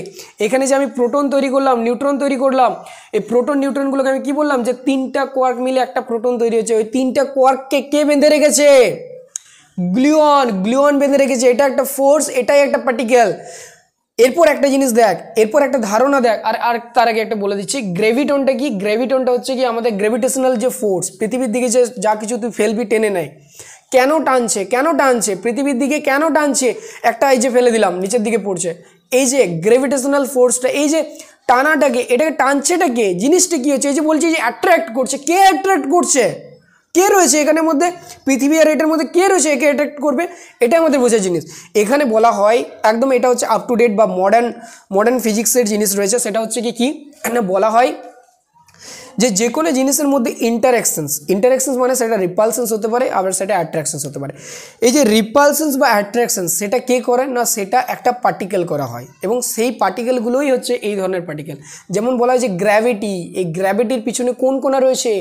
এখানে যে আমি প্রোটন তৈরি করলাম, নিউট্রন তৈরি করলাম, এই প্রোটন নিউট্রনগুলোকে আমি কি বললাম যে 3টা কোয়ার্ক মিলে একটা প্রোটন তৈরি হচ্ছে। ওই 3টা কোয়ার্ককে কে বেঁধে রেখেছে? গ্লুয়ন বেঁধে রেখেছে। এটা একটা ফোর্স, এটাই একটা পার্টিকেল। এরপর একটা জিনিস দেখ, এরপর একটা ধারণা দেখ। আর তার আগে একটা বলে দিচ্ছি, গ্রেভিটনটা কি? গ্রেভিটনটা হচ্ছে কি আমাদের গ্রেভিটেশনাল যে ফোর্স, পৃথিবীর দিকে যে যা কিছু তুই ফেলবি টেনে নেয়। কেন টানছে পৃথিবীর দিকে, কেন টানছে? একটা এই যে ফেলে দিলাম, নিচের দিকে পড়ছে। এই যে গ্রেভিটেশনাল ফোর্সটা, এই যে টানাটাকে, এটাকে টানছেটা কে? জিনিসটা কি হচ্ছে? এই যে বলছি যে অ্যাট্রাক্ট করছে, কে অ্যাট্রাক্ট করছে? কে রয়েছে এখানের মধ্যে? পৃথিবী আর এটার মধ্যে কে রয়েছে একে অ্যাট্রাক্ট করবে? এটা আমাদের বোঝার জিনিস। এখানে বলা হয় একদম, এটা হচ্ছে আপ টু ডেট বা মডার্ন ফিজিক্সের জিনিস রয়েছে। সেটা হচ্ছে কি না, বলা হয় যে কোনো জিনিসের মধ্যে ইন্টারঅ্যাকশনস মানে সেটা রিপালশনস হতে পারে, আবার সেটা অ্যাট্রাকশনস হতে পারে। এই যে রিপালশনস বা অ্যাট্রাকশনস, সেটা কে করে না, সেটা একটা পার্টিকেল করা হয়, এবং সেই পার্টিকেলগুলোই হচ্ছে এই ধরনের পার্টিকেল। যেমন বলা হয় যে গ্র্যাভিটি, এই গ্র্যাভিটির পিছনে কোন কণা রয়েছে?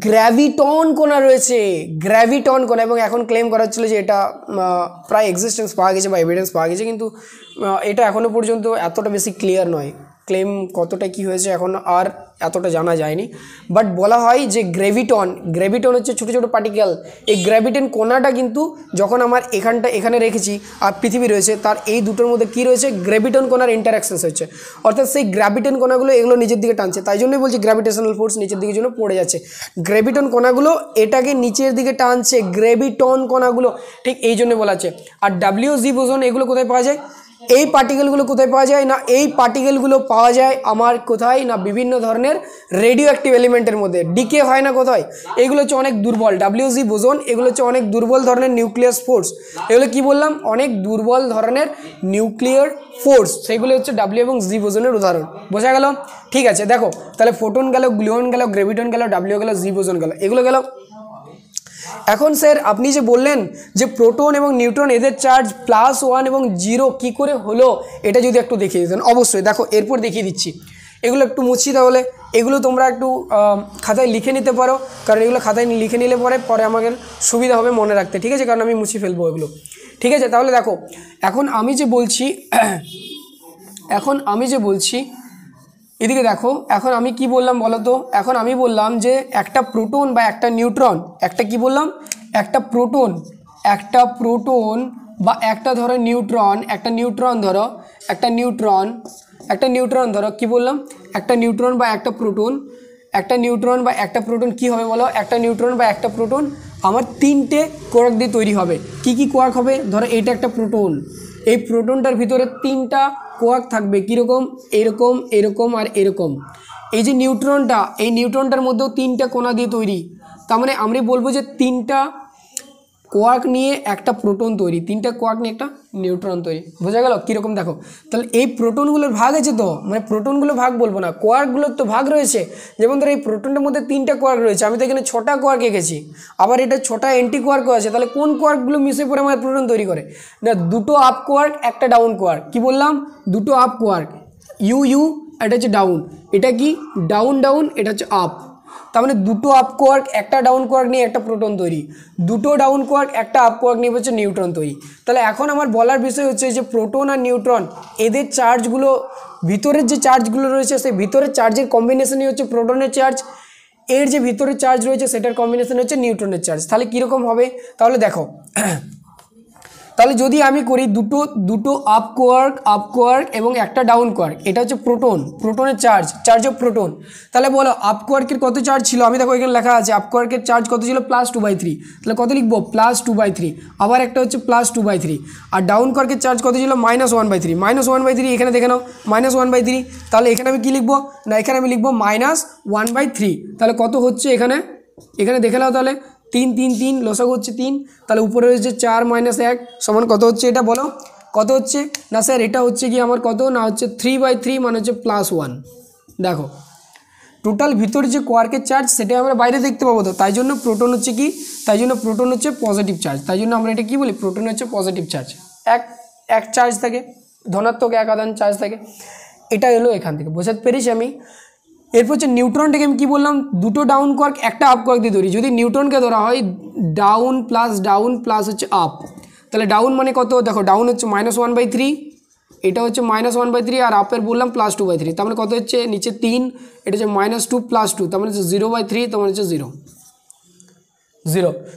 গ্র্যাভিটন কণা রয়েছে, গ্র্যাভিটন কণা। এবং এখন ক্লেম করা হচ্ছিল যে এটা প্রায় এক্সিস্টেন্স পাওয়া গেছে বা এভিডেন্স পাওয়া গেছে, কিন্তু এটা এখনও পর্যন্ত এতটা বেশি ক্লিয়ার নয়। ক্লেম কতটা কি হয়েছে এখন আর এতটা জানা যায়নি। বাট বলা হয় যে গ্র্যাভিটন হচ্ছে ছোটো ছোটো পার্টিকেল। এই গ্র্যাভিটন কণাটা কিন্তু যখন আমার এখানে রেখেছি আর পৃথিবী রয়েছে, তার এই দুটোর মধ্যে কি রয়েছে? গ্র্যাভিটন কণার ইন্টারাকশনস হচ্ছে। অর্থাৎ সেই গ্র্যাভিটন কণাগুলো এগুলো নিজের দিকে টানছে, তাই জন্যই বলছি গ্র্যাভিটেশনাল ফোর্স নিচের দিকে জন্য পড়ে যাচ্ছে। গ্র্যাভিটন কণাগুলো এটাকে নিচের দিকে টানছে, গ্র্যাভিটন কণাগুলো, ঠিক এই জন্য বলা আছে। আর WG বোসন এগুলো কোথায় পাওয়া যায়? এই পার্টিকেলগুলো কোথায় পাওয়া যায় না, এই পার্টিকেলগুলো পাওয়া যায় আমার কোথায় না, বিভিন্ন ধরনের রেডিও অ্যাক্টিভ এলিমেন্টের মধ্যে। ডিকে হয় না কোথায়? এগুলো হচ্ছে অনেক দুর্বল। WG বোসন এগুলো হচ্ছে অনেক দুর্বল ধরনের নিউক্লিয়াস ফোর্স। এগুলো কি বললাম? অনেক দুর্বল ধরনের নিউক্লিয়ার ফোর্স। সেগুলো হচ্ছে W এবং G বোসনের উদাহরণ। বোঝা গেল? ঠিক আছে, দেখো তাহলে ফোটন গেল, গ্লুয়ন গেল, গ্রেভিটন গেল, W গেল, G বোসন গেল, এগুলো গেল। এখন স্যার আপনি যে বললেন যে প্রোটন এবং নিউট্রন এদের চার্জ +1 এবং 0 কি করে হলো, এটা যদি একটু দেখিয়ে দিতেন। অবশ্যই, দেখো এরপর দেখিয়ে দিচ্ছি। এগুলো একটু মুছি, তাহলে এগুলো তোমরা একটু খাতায় লিখে নিতে পারো, কারণ এগুলো খাতায় লিখে নিলে পরে আমাদের সুবিধা হবে মনে রাখতে। ঠিক আছে, কারণ আমি মুছি ফেলবো এগুলো। ঠিক আছে, তাহলে দেখো এখন আমি যে বলছি এদিকে দেখো, এখন আমি কি বললাম বলো তো? এখন আমি বললাম যে একটা প্রোটন বা একটা নিউট্রন, একটা কি বললাম? একটা প্রোটন বা একটা ধরো নিউট্রন, একটা নিউট্রন ধরো কি বললাম? একটা নিউট্রন বা একটা প্রোটন, কি হবে বলো? একটা নিউট্রন বা একটা প্রোটন আমার 3টে কোয়ার্ক দিয়ে তৈরি হবে। কি কি কোয়ার্ক হবে? ধরো এটা একটা প্রোটন, এই প্রোটনটার ভিতরে 3টা কোয়ার্ক থাকবে। কীরকম? এরকম, এরকম আর এরকম। এই যে নিউট্রনটা, এই নিউট্রনটার মধ্যেও 3টা কণা দিয়ে তৈরি। তার মানে আমরা বলবো যে 3টা কোয়ার্ক নিয়ে একটা প্রোটন তৈরি, 3টা কোয়ার্ক নিয়ে একটা নিউট্রন তৈরি। বোঝা গেল কীরকম? দেখো তাহলে এই প্রোটনগুলোর ভাগ আছে তো, মানে প্রোটনগুলো ভাগ বলবো না, কোয়ার্কগুলোর তো ভাগ রয়েছে। যেমন ধরো এই প্রোটনটার মধ্যে 3টা কোয়ার্ক রয়েছে, আমি তো এখানে 6টা কোয়ার্ক এঁকেছি, আবার এটা 6টা অ্যান্টি কোয়ার্কও আছে। তাহলে কোন কোয়ার্কগুলো মিশে পড়ে আমার প্রোটন তৈরি করে? না, 2টো আপ কোয়ার্ক একটা ডাউন কোয়ার্ক। কি বললাম? 2টো আপ কোয়ার্ক, ইউ ইউ, এটা হচ্ছে ডাউন, এটা কি ডাউন ডাউন, এটা হচ্ছে আপ। তার মানে 2টো আপ কোয়ার্ক একটা ডাউন কোয়ার্ক নিয়ে একটা প্রোটন তৈরি, 2টো ডাউন কোয়ার্ক একটা আপ কোয়ার্ক নিয়ে হচ্ছে নিউট্রন তৈরি। তাহলে এখন আমার বলার বিষয় হচ্ছে যে প্রোটন আর নিউট্রন এদের চার্জগুলো, ভিতরের যে চার্জগুলো রয়েছে সেই ভিতরের চার্জের কম্বিনেশনই হচ্ছে প্রোটনের চার্জ, এর যে ভিতরের চার্জ রয়েছে সেটার কম্বিনেশন হচ্ছে নিউট্রনের চার্জ। তাহলে কীরকম হবে? তাহলে দেখো, তাহলে যদি আমি করি দুটো আপ কোয়ার্ক এবং একটা ডাউন কোয়ার্ক, এটা হচ্ছে প্রোটনের চার্জ অফ প্রোটন। তাহলে বলো আপ কোয়ার্কের কত চার্জ ছিল? আমি দেখো এখানে লেখা আছে আপ কোয়ার্কের চার্জ কত ছিল, +2/3। তাহলে কত লিখবো? +2/3। আবার একটা হচ্ছে +2/3। আর ডাউন কোয়ার্কের চার্জ কত ছিল? -1/3। -1/3 এখানে দেখে নাও, -1/3। তাহলে এখানে আমি কি লিখবো? না, এখানে আমি লিখবো -1/3। তাহলে কত হচ্ছে এখানে দেখে নাও। তাহলে 3 3 3 লসাগু হচ্ছে 3। তাহলে উপরে হচ্ছে 4 - 1 সমান কত হচ্ছে? এটা বলো কত হচ্ছে? না স্যার এটা হচ্ছে কি আমার কত, না হচ্ছে 3/3 মানে হচ্ছে +1। দেখো টোটাল ভিতরে যে কোয়ার্কের চার্জ সেটা আমরা বাইরে দেখতে পাবো, তো তাই জন্য প্রোটন হচ্ছে কি, তাই জন্য প্রোটন হচ্ছে পজিটিভ চার্জ। তাই জন্য আমরা এটা কি বলি? প্রোটন হচ্ছে পজিটিভ চার্জ, এক চার্জ থাকে, ধনাত্মক এক আধান চার্জ থাকে। এটা এলো এখান থেকে, বোঝাতে পেরেছি আমি। এরপর হচ্ছে নিউট্রনটাকে আমি কী বললাম? 2টো ডাউন কোয়ার্ক একটা আপ কোয়ার্ক দিয়ে তৈরি। যদি নিউট্রনকে ধরা হয় ডাউন প্লাস হচ্ছে আপ, তাহলে ডাউন মানে কত? দেখো ডাউন হচ্ছে -1/3, এটা হচ্ছে -1/3, আর আপের বললাম +2/3। তার মানে কত হচ্ছে? নিচে 3, এটা হচ্ছে -2 + 2, তার মানে হচ্ছে 0/3, তার মানে হচ্ছে 0।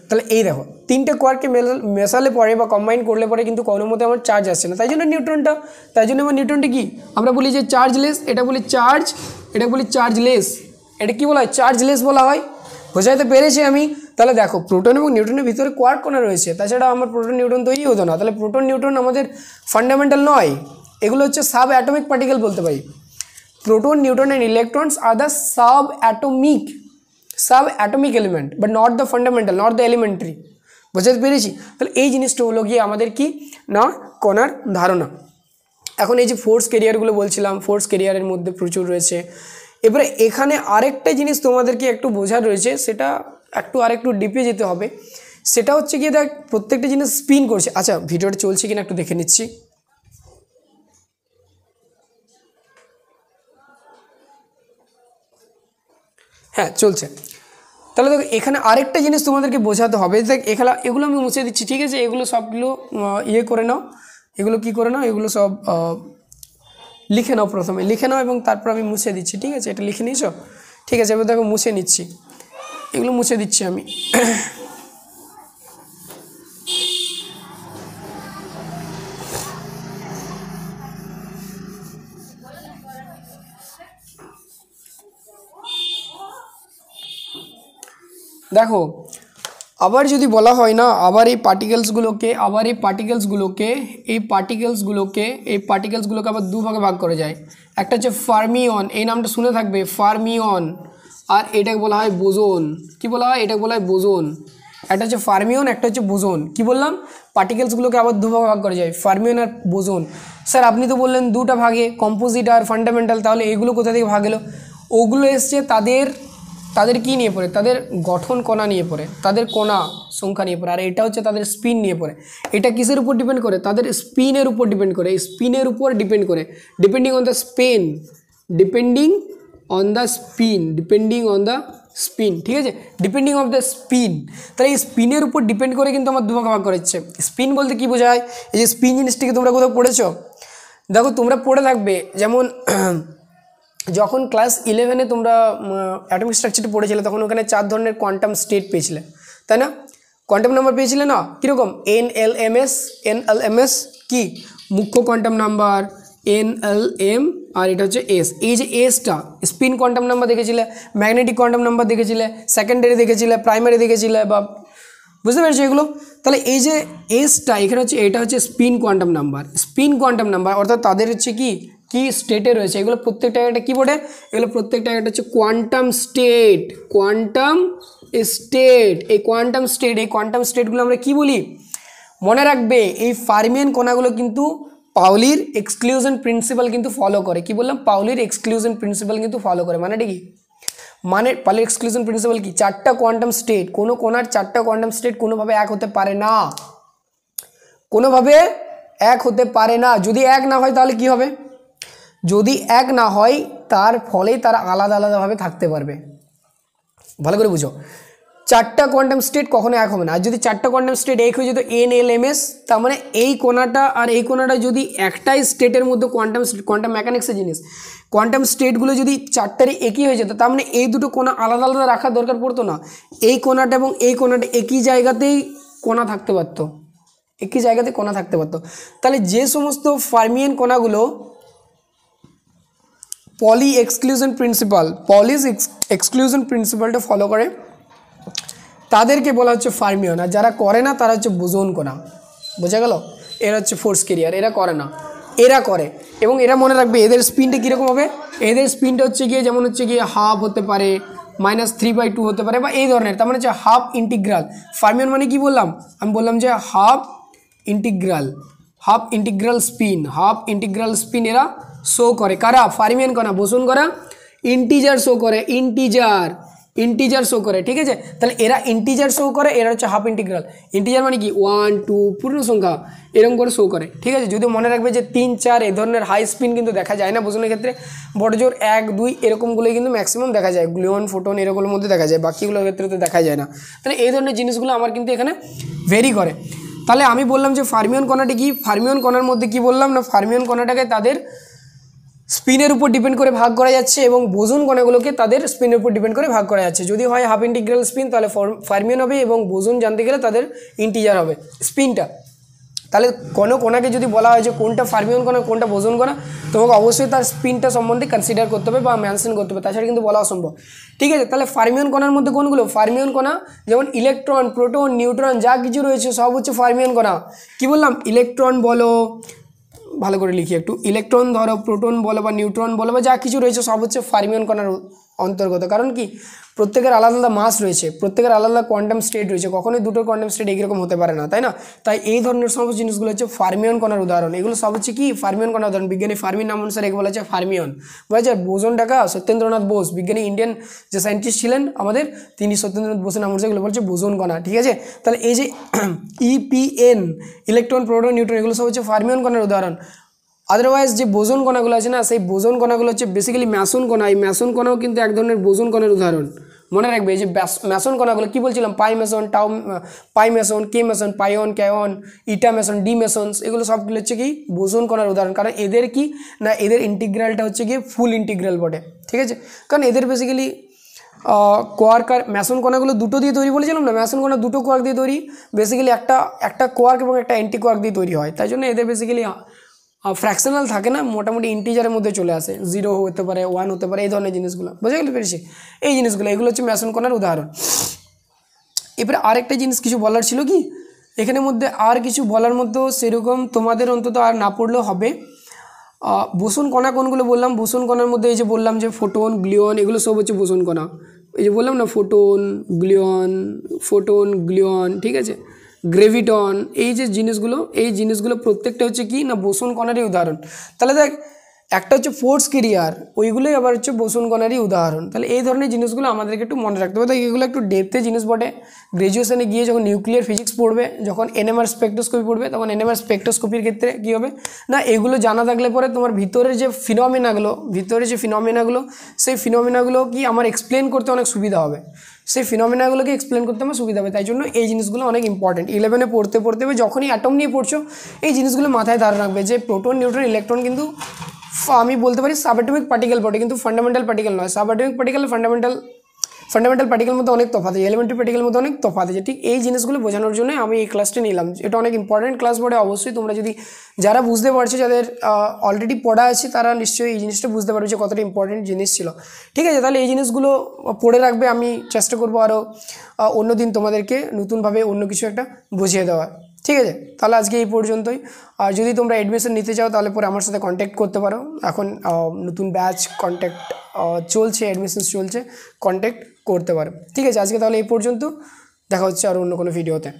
তাহলে এই দেখো 3টে কোয়ার্ককে মেশালে পরে বা কম্বাইন করলে পরে কিন্তু কোনো মতে আমার চার্জ আসছে না। তাই জন্য আমার নিউট্রনটা কি আমরা বলি যে চার্জলেস, এটা বলি চার্জ, এটা বলি চার্জলেস। এটা কি বলা হয়? চার্জলেস বলা হয়। বোঝাতে পেরেছি আমি? তাহলে দেখো প্রোটন এবং নিউট্রনের ভিতরে কোয়ার্ক কোণা রয়েছে, তাছাড়া আমার প্রোটন নিউট্রন তৈরি হতো না। তাহলে প্রোটন নিউট্রন আমাদের ফান্ডামেন্টাল নয়, এগুলো হচ্ছে সাব অ্যাটমিক পার্টিকেল বলতে পারি। Proton, neutron and electrons are the sub atomic element, but not the fundamental, not the elementary. বুঝতে পেরেছি? তাহলে এই জিনিসটা হলো গিয়ে আমাদের কি না কণার ধারণা। এখন এই যে ফোর্স ক্যারিয়ারগুলো বলছিলাম, ফোর্স ক্যারিয়ারের মধ্যে প্রচুর রয়েছে। এবারে এখানে আরেকটা জিনিস তোমাদেরকে একটু বোঝার রয়েছে, সেটা আরেকটু ডিপে যেতে হবে। সেটা হচ্ছে গিয়ে দেখ প্রত্যেকটা জিনিস স্পিন করছে। আচ্ছা ভিডিওটা চলছে কিনা একটু দেখে নিচ্ছি। হ্যাঁ চলছে। তাহলে দেখো এখানে আরেকটা জিনিস তোমাদেরকে বোঝাতে হবে। দেখ এগুলো আমি মুছে দিচ্ছি, ঠিক আছে? এগুলো সবগুলো ইয়ে করে নাও, এগুলো কি করে নাও, এগুলো সব লিখে নাও, প্রথমে লিখে নাও এবং তারপর আমি মুছে দিচ্ছি, ঠিক আছে? এটা লিখে নিয়েছো, ঠিক আছে? এবার দেখো মুছে নিচ্ছি, এগুলো মুছে দিচ্ছি আমি। দেখো আবার যদি বলা হয় না, আবার এই পার্টিকেলসগুলোকে আবার দুভাগে ভাগ করা যায়। একটা হচ্ছে ফার্মিয়ন, এই নামটা শুনে থাকবে, ফার্মিয়ন, আর এটাকে বলা হয় বোসন। কি বলা হয়? এটাকে বলা হয় বোসন। একটা হচ্ছে ফার্মিয়ন, একটা হচ্ছে বোসন। কি বললাম? পার্টিকেলসগুলোকে আবার দুভাগে ভাগ করা যায়, ফার্মিয়ন আর বোসন। স্যার আপনি তো বললেন দুটা ভাগে, কম্পোজিট আর ফান্ডামেন্টাল, তাহলে এগুলো কোথা থেকে ভাগ এলো? ওগুলো এসছে তাদের কি নিয়ে পড়ে? তাদের গঠন কণা নিয়ে পড়ে, তাদের কণা সংখ্যা নিয়ে পড়ে। আর এটা হচ্ছে তাদের স্পিন নিয়ে পড়ে। এটা কিসের উপর ডিপেন্ড করে? তাদের স্পিনের উপর ডিপেন্ড করে, ডিপেন্ডিং অন দ্য স্পিন, ঠিক আছে? Depending on the spin. তাহলে এই স্পিনের উপর ডিপেন্ড করে কিন্তু আমার দুভাগে ভাগ করেছে। স্পিন বলতে কি বোঝায়? এই যে স্পিন জিনিসটিকে তোমরা কোথাও পড়েছো? দেখো তোমরা পড়ে থাকবে, যেমন যখন ক্লাস 11-এ তোমরা অ্যাটমিক স্ট্রাকচারটি পড়েছিলে তখন ওখানে 4 ধরনের কোয়ান্টাম স্টেট পেয়েছিলে, তাই না? কোয়ান্টাম নাম্বার পেয়েছিলে না? কীরকম? NLMS কি মুখ্য কোয়ান্টাম নাম্বার, NLM, আর এটা হচ্ছে S। এই যে এসটা স্পিন কোয়ান্টাম নাম্বার দেখেছিলে, ম্যাগনেটিক কোয়ান্টাম নাম্বার দেখেছিলে, সেকেন্ডারি দেখেছিলে, প্রাইমারি দেখেছিলে, বা বুঝতে পেরেছো এগুলো? তাহলে এই যে এসটা এখানে হচ্ছে, এটা হচ্ছে স্পিন কোয়ান্টাম নাম্বার, অর্থাৎ তাদের হচ্ছে কি স্টেটে রয়েছে। এগুলো প্রত্যেকটা একটা কী বলে? এগুলো প্রত্যেকটা একটা হচ্ছে কোয়ান্টাম স্টেট, এই কোয়ান্টাম স্টেট, এই কোয়ান্টাম স্টেটগুলো আমরা কি বলি? মনে রাখবে এই ফার্মিয়ান কণাগুলো কিন্তু পাউলির এক্সক্লুশন প্রিন্সিপাল কিন্তু ফলো করে। কি বললাম? পাউলির এক্সক্লুশন প্রিন্সিপাল কিন্তু ফলো করে। মানেটা কি? মানে পাউলির এক্সক্লুশন প্রিন্সিপাল কি? চারটা কোয়ান্টাম স্টেট, কোনো কোণার চারটা কোয়ান্টাম স্টেট কোনোভাবে এক হতে পারে না, কোনোভাবে এক হতে পারে না। যদি এক না হয় তাহলে কি হবে? যদি এক না হয় তার ফলে তারা আলাদা আলাদাভাবে থাকতে পারবে। ভালো করে বুঝো, চারটা কোয়ান্টাম স্টেট কখনো এক হবে না। আর যদি চারটা কোয়ান্টাম স্টেট এক হয়ে যেত NLMS, তার মানে এই কোণাটা আর এই কোণাটা যদি একটাই স্টেটের মধ্যে কোয়ান্টাম মেকানিক্সের জিনিস, কোয়ান্টাম স্টেটগুলো যদি চারটারই একই হয়ে যেত, তার মানে এই দুটো কোণা আলাদা আলাদা রাখার দরকার পড়তো না। এই কোণাটা এবং এই কোণাটা একই জায়গাতেই কোণা থাকতে পারতো, একই জায়গাতে কোণা থাকতে পারতো। তাহলে যে সমস্ত ফার্মিয়ান কোণাগুলো পলি এক্সক্লুশন প্রিন্সিপালটা ফলো করে তাদেরকে বলা হচ্ছে ফার্মিয়ন। আর যারা করে না তারা হচ্ছে বোসন কণা। বোঝা গেল? এরা হচ্ছে ফোর্স ক্যারিয়ার, এরা করে না, এরা করে। এবং এরা মনে রাখবে এদের স্পিনটা কীরকম হবে? এদের স্পিনটা হচ্ছে গিয়ে যেমন হচ্ছে গিয়ে হাফ হতে পারে, -3/2 হতে পারে, বা এই ধরনের। তার মানে হচ্ছে হাফ ইন্টিগ্রাল। ফার্মিয়ন মানে কি বললাম? আমি বললাম যে হাফ ইন্টিগ্রাল স্পিন এরা শো করে। কারা? ফার্মিয়ান কণা। বোসন কণা ইন্টিজার শো করে, ইন্টিজার শো করে। ঠিক আছে, তাহলে এরা ইন্টিজার শো করে, এরা হচ্ছে হাফ ইন্টিগ্রাল। ইন্টিজার মানে কি? 1, 2 পূর্ণ সংখ্যা এরকম করে শো করে। ঠিক আছে, যদি মনে রাখবে যে 3, 4 এই ধরনের হাই স্পিন কিন্তু দেখা যায় না বোসনের ক্ষেত্রে। বড় জোর 1, 2 এরকমগুলোই কিন্তু ম্যাক্সিমাম দেখা যায়, গ্লুয়ন, ফোটন এরকমের মধ্যে দেখা যায়, বাকিগুলোর ক্ষেত্রে তো দেখা যায় না। তাহলে এই ধরনের জিনিসগুলো আমার কিন্তু এখানে ভেরি করে। তাহলে আমি বললাম যে ফার্মিয়ন কণাটি কি? ফার্মিয়ন কণার মধ্যে কি বললাম না, ফার্মিয়ন কণাটাকে তাদের স্পিনের উপর ডিপেন্ড করে ভাগ করা যাচ্ছে এবং বোসন কণাগুলোকে তাদের স্পিনের উপর ডিপেন্ড করে ভাগ করা যাচ্ছে। যদি হয় হাফ ইন্টিগ্রাল স্পিন তাহলে ফার্মিয়ন হবে, এবং বোসন জানতে গেলে তাদের ইন্টিজার হবে স্পিনটা। তাহলে কোনো কোণাকে যদি বলা হয় যে কোনটা ফার্মিয়ন কণা কোনটা বোসন কণা, তোমাকে অবশ্যই তার স্পিনটা সম্বন্ধে কনসিডার করতে হবে বা মেনশন করতে হবে, তাছাড়া কিন্তু বলা অসম্ভব। ঠিক আছে, তাহলে ফার্মিয়ন কণার মধ্যে কোনগুলো? ফার্মিয়ন কণা যেমন ইলেকট্রন, প্রোটন, নিউট্রন যা কিছু রয়েছে সব হচ্ছে ফার্মিয়ন কণা। কি বললাম? ইলেকট্রন বলো, ভালো করে লিখি একটু, ইলেকট্রন ধরো, প্রোটন বলো বা নিউট্রন বলো বা যা কিছু রয়েছে সব হচ্ছে ফার্মিয়ন কণার অন্তর্গত। কারণ কি? প্রত্যেকের আলাদা আলাদা মাস রয়েছে, প্রত্যেকের আলাদা আলাদা কোয়ান্টাম স্টেট রয়েছে, কখনোই দুটো কোয়ান্টাম স্টেট একই রকম হতে পারে না, তাই না? তাই এই ধরনের সমস্ত জিনিসগুলো হচ্ছে ফার্মিয়ন কণার উদাহরণ। এগুলো সব হচ্ছে কি? ফার্মিয়ন কণার উদাহরণ। বিজ্ঞানী ফার্মির নাম অনুসারে এগুলো বলা হচ্ছে ফার্মিয়ন। বলা যায় বোসন টাকা সত্যেন্দ্রনাথ বোস, বিজ্ঞানী ইন্ডিয়ান যে সায়েন্টিস্ট ছিলেন আমাদের, তিনি সত্যেন্দ্রনাথ বোসের নাম অনুসারে এগুলো বলছে বোসন কণা। ঠিক আছে, তাহলে এই যে EPN, ইলেকট্রন, প্রোটন, নিউট্রন, এগুলো সব হচ্ছে ফার্মিয়ন কণার উদাহরণ। আদারওয়াইজ যে বোসন কণাগুলো আছে না, সেই বোসন কণাগুলো হচ্ছে বেসিক্যালি ম্যাসন কণা। এই ম্যাসন কণাও কিন্তু এক ধরনের বোসন কণার উদাহরণ। মনে রাখবে এই যে ম্যাসন কণাগুলো কি বলছিলাম? পাই মেসন, কে মেসন, পাইন, ক্যায়ন, ইটা মেসন, ডি মেসন্স, এগুলো সবগুলো হচ্ছে কি? বোসন কণার উদাহরণ। কারণ এদের কি না, এদের ইন্টিগ্রালটা হচ্ছে কি ফুল ইন্টিগ্রাল বটে। ঠিক আছে, কারণ এদের বেসিক্যালি কোয়ার্ক আর ম্যাসন কণাগুলো দুটো দিয়ে তৈরি বলেছিলাম না, ম্যাসন কণা দুটো কোয়ার্ক দিয়ে তৈরি। বেসিক্যালি একটা কোয়ার্ক এবং একটা অ্যান্টি কোয়ার্ক দিয়ে তৈরি হয়, তাই জন্য এদের বেসিক্যালি ফ্র্যাকশনাল থাকে না, মোটামুটি ইন্টিজারের মধ্যে চলে আসে, 0 হতে পারে, 1 হতে পারে, এই ধরনের জিনিসগুলো। বুঝে গেলে পেরেছি? এই জিনিসগুলো, এগুলো হচ্ছে ম্যাসন কণার উদাহরণ। এরপরে আরেকটা জিনিস কিছু বলার ছিল কি এখানের মধ্যে, আর কিছু বলার মধ্যেও সেরকম তোমাদের অন্তত আর না পড়লেও হবে। বোসন কণা কোনগুলো বললাম? বোসন কণার মধ্যে এই যে বললাম যে ফোটন, গ্লিয়ন, এগুলো সব হচ্ছে বোসন কণা। এই যে বললাম না, ফোটন, গ্লিয়ন, ঠিক আছে, গ্রেভিটন, এই যে জিনিসগুলো প্রত্যেকটা হচ্ছে কি না বোসন কণারই উদাহরণ। তাহলে দেখ, একটা হচ্ছে ফোর্স ক্যারিয়ার, ওইগুলোই আবার হচ্ছে বোসন কণারই উদাহরণ। তাহলে এই ধরনের জিনিসগুলো আমাদেরকে একটু মনে রাখতে হবে। তাই এগুলো একটু ডেপথে জিনিস বটে। গ্র্যাজুয়েশনে গিয়ে যখন নিউক্লিয়ার ফিজিক্স পড়বে, যখন NMR স্পেকট্রোস্কোপি পড়বে, তখন NMR স্পেকট্রোস্কোপির ক্ষেত্রে কী হবে না, এগুলো জানা থাকলে পরে তোমার ভিতরের যে ফিনোমেনাগুলো সেই ফিনোমেনাগুলো কি আমার এক্সপ্লেন করতে অনেক সুবিধা হবে, সেই ফিনোমেনাগুলোকে এক্সপ্লেন করতে আমার সুবিধা হবে। তাই জন্য এই জিনিসগুলো অনেক ইম্পর্টেন্ট। 11-এ পড়তে যখনই অ্যাটম নিয়ে পড়ছো, এই জিনিসগুলো মাথায় ধারণা রাখবে যে প্রোটন, নিউট্রন, ইলেকট্রন কিন্তু আমি বলতে পারি সাবঅ্যাটমিক পার্টিকেল বটে, কিন্তু ফান্ডামেন্টাল পার্টিকেল নয়। সাবঅ্যাটমিক পার্টিকেল ফান্ডামেন্টাল পার্টিকেল মধ্যে অনেক তফাৎ আছে, এলিমেন্টারি পার্টিকেল মধ্যে অনেক তফাৎ আছে। ঠিক এই জিনিসগুলো বোঝানোর জন্য আমি এই ক্লাসটা নিলাম। এটা অনেক ইম্পর্টেন্ট ক্লাস বটে। অবশ্যই তোমরা যদি যারা বুঝতে পারছো, যাদের অলরেডি পড়া আছে, তারা নিশ্চয়ই এই জিনিসটা বুঝতে পারবে যে কতটা ইম্পর্টেন্ট জিনিস ছিল। ঠিক আছে, তাহলে এই জিনিসগুলো পড়ে রাখবে। আমি চেষ্টা করবো আরও অন্য দিন তোমাদেরকে নতুনভাবে অন্য কিছু একটা বুঝিয়ে দেওয়ার। ঠিক আছে, তাহলে আজকে এই পর্যন্তই। আর যদি তোমরা অ্যাডমিশন নিতে চাও তাহলে পরে আমার সাথে কন্ট্যাক্ট করতে পারো। এখন নতুন ব্যাচ কন্ট্যাক্ট চলছে, অ্যাডমিশন চলছে, কন্ট্যাক্ট করতে পারো। ঠিক আছে, আজকে তাহলে এই পর্যন্ত, দেখা হচ্ছে আর অন্য কোনো ভিডিওতে।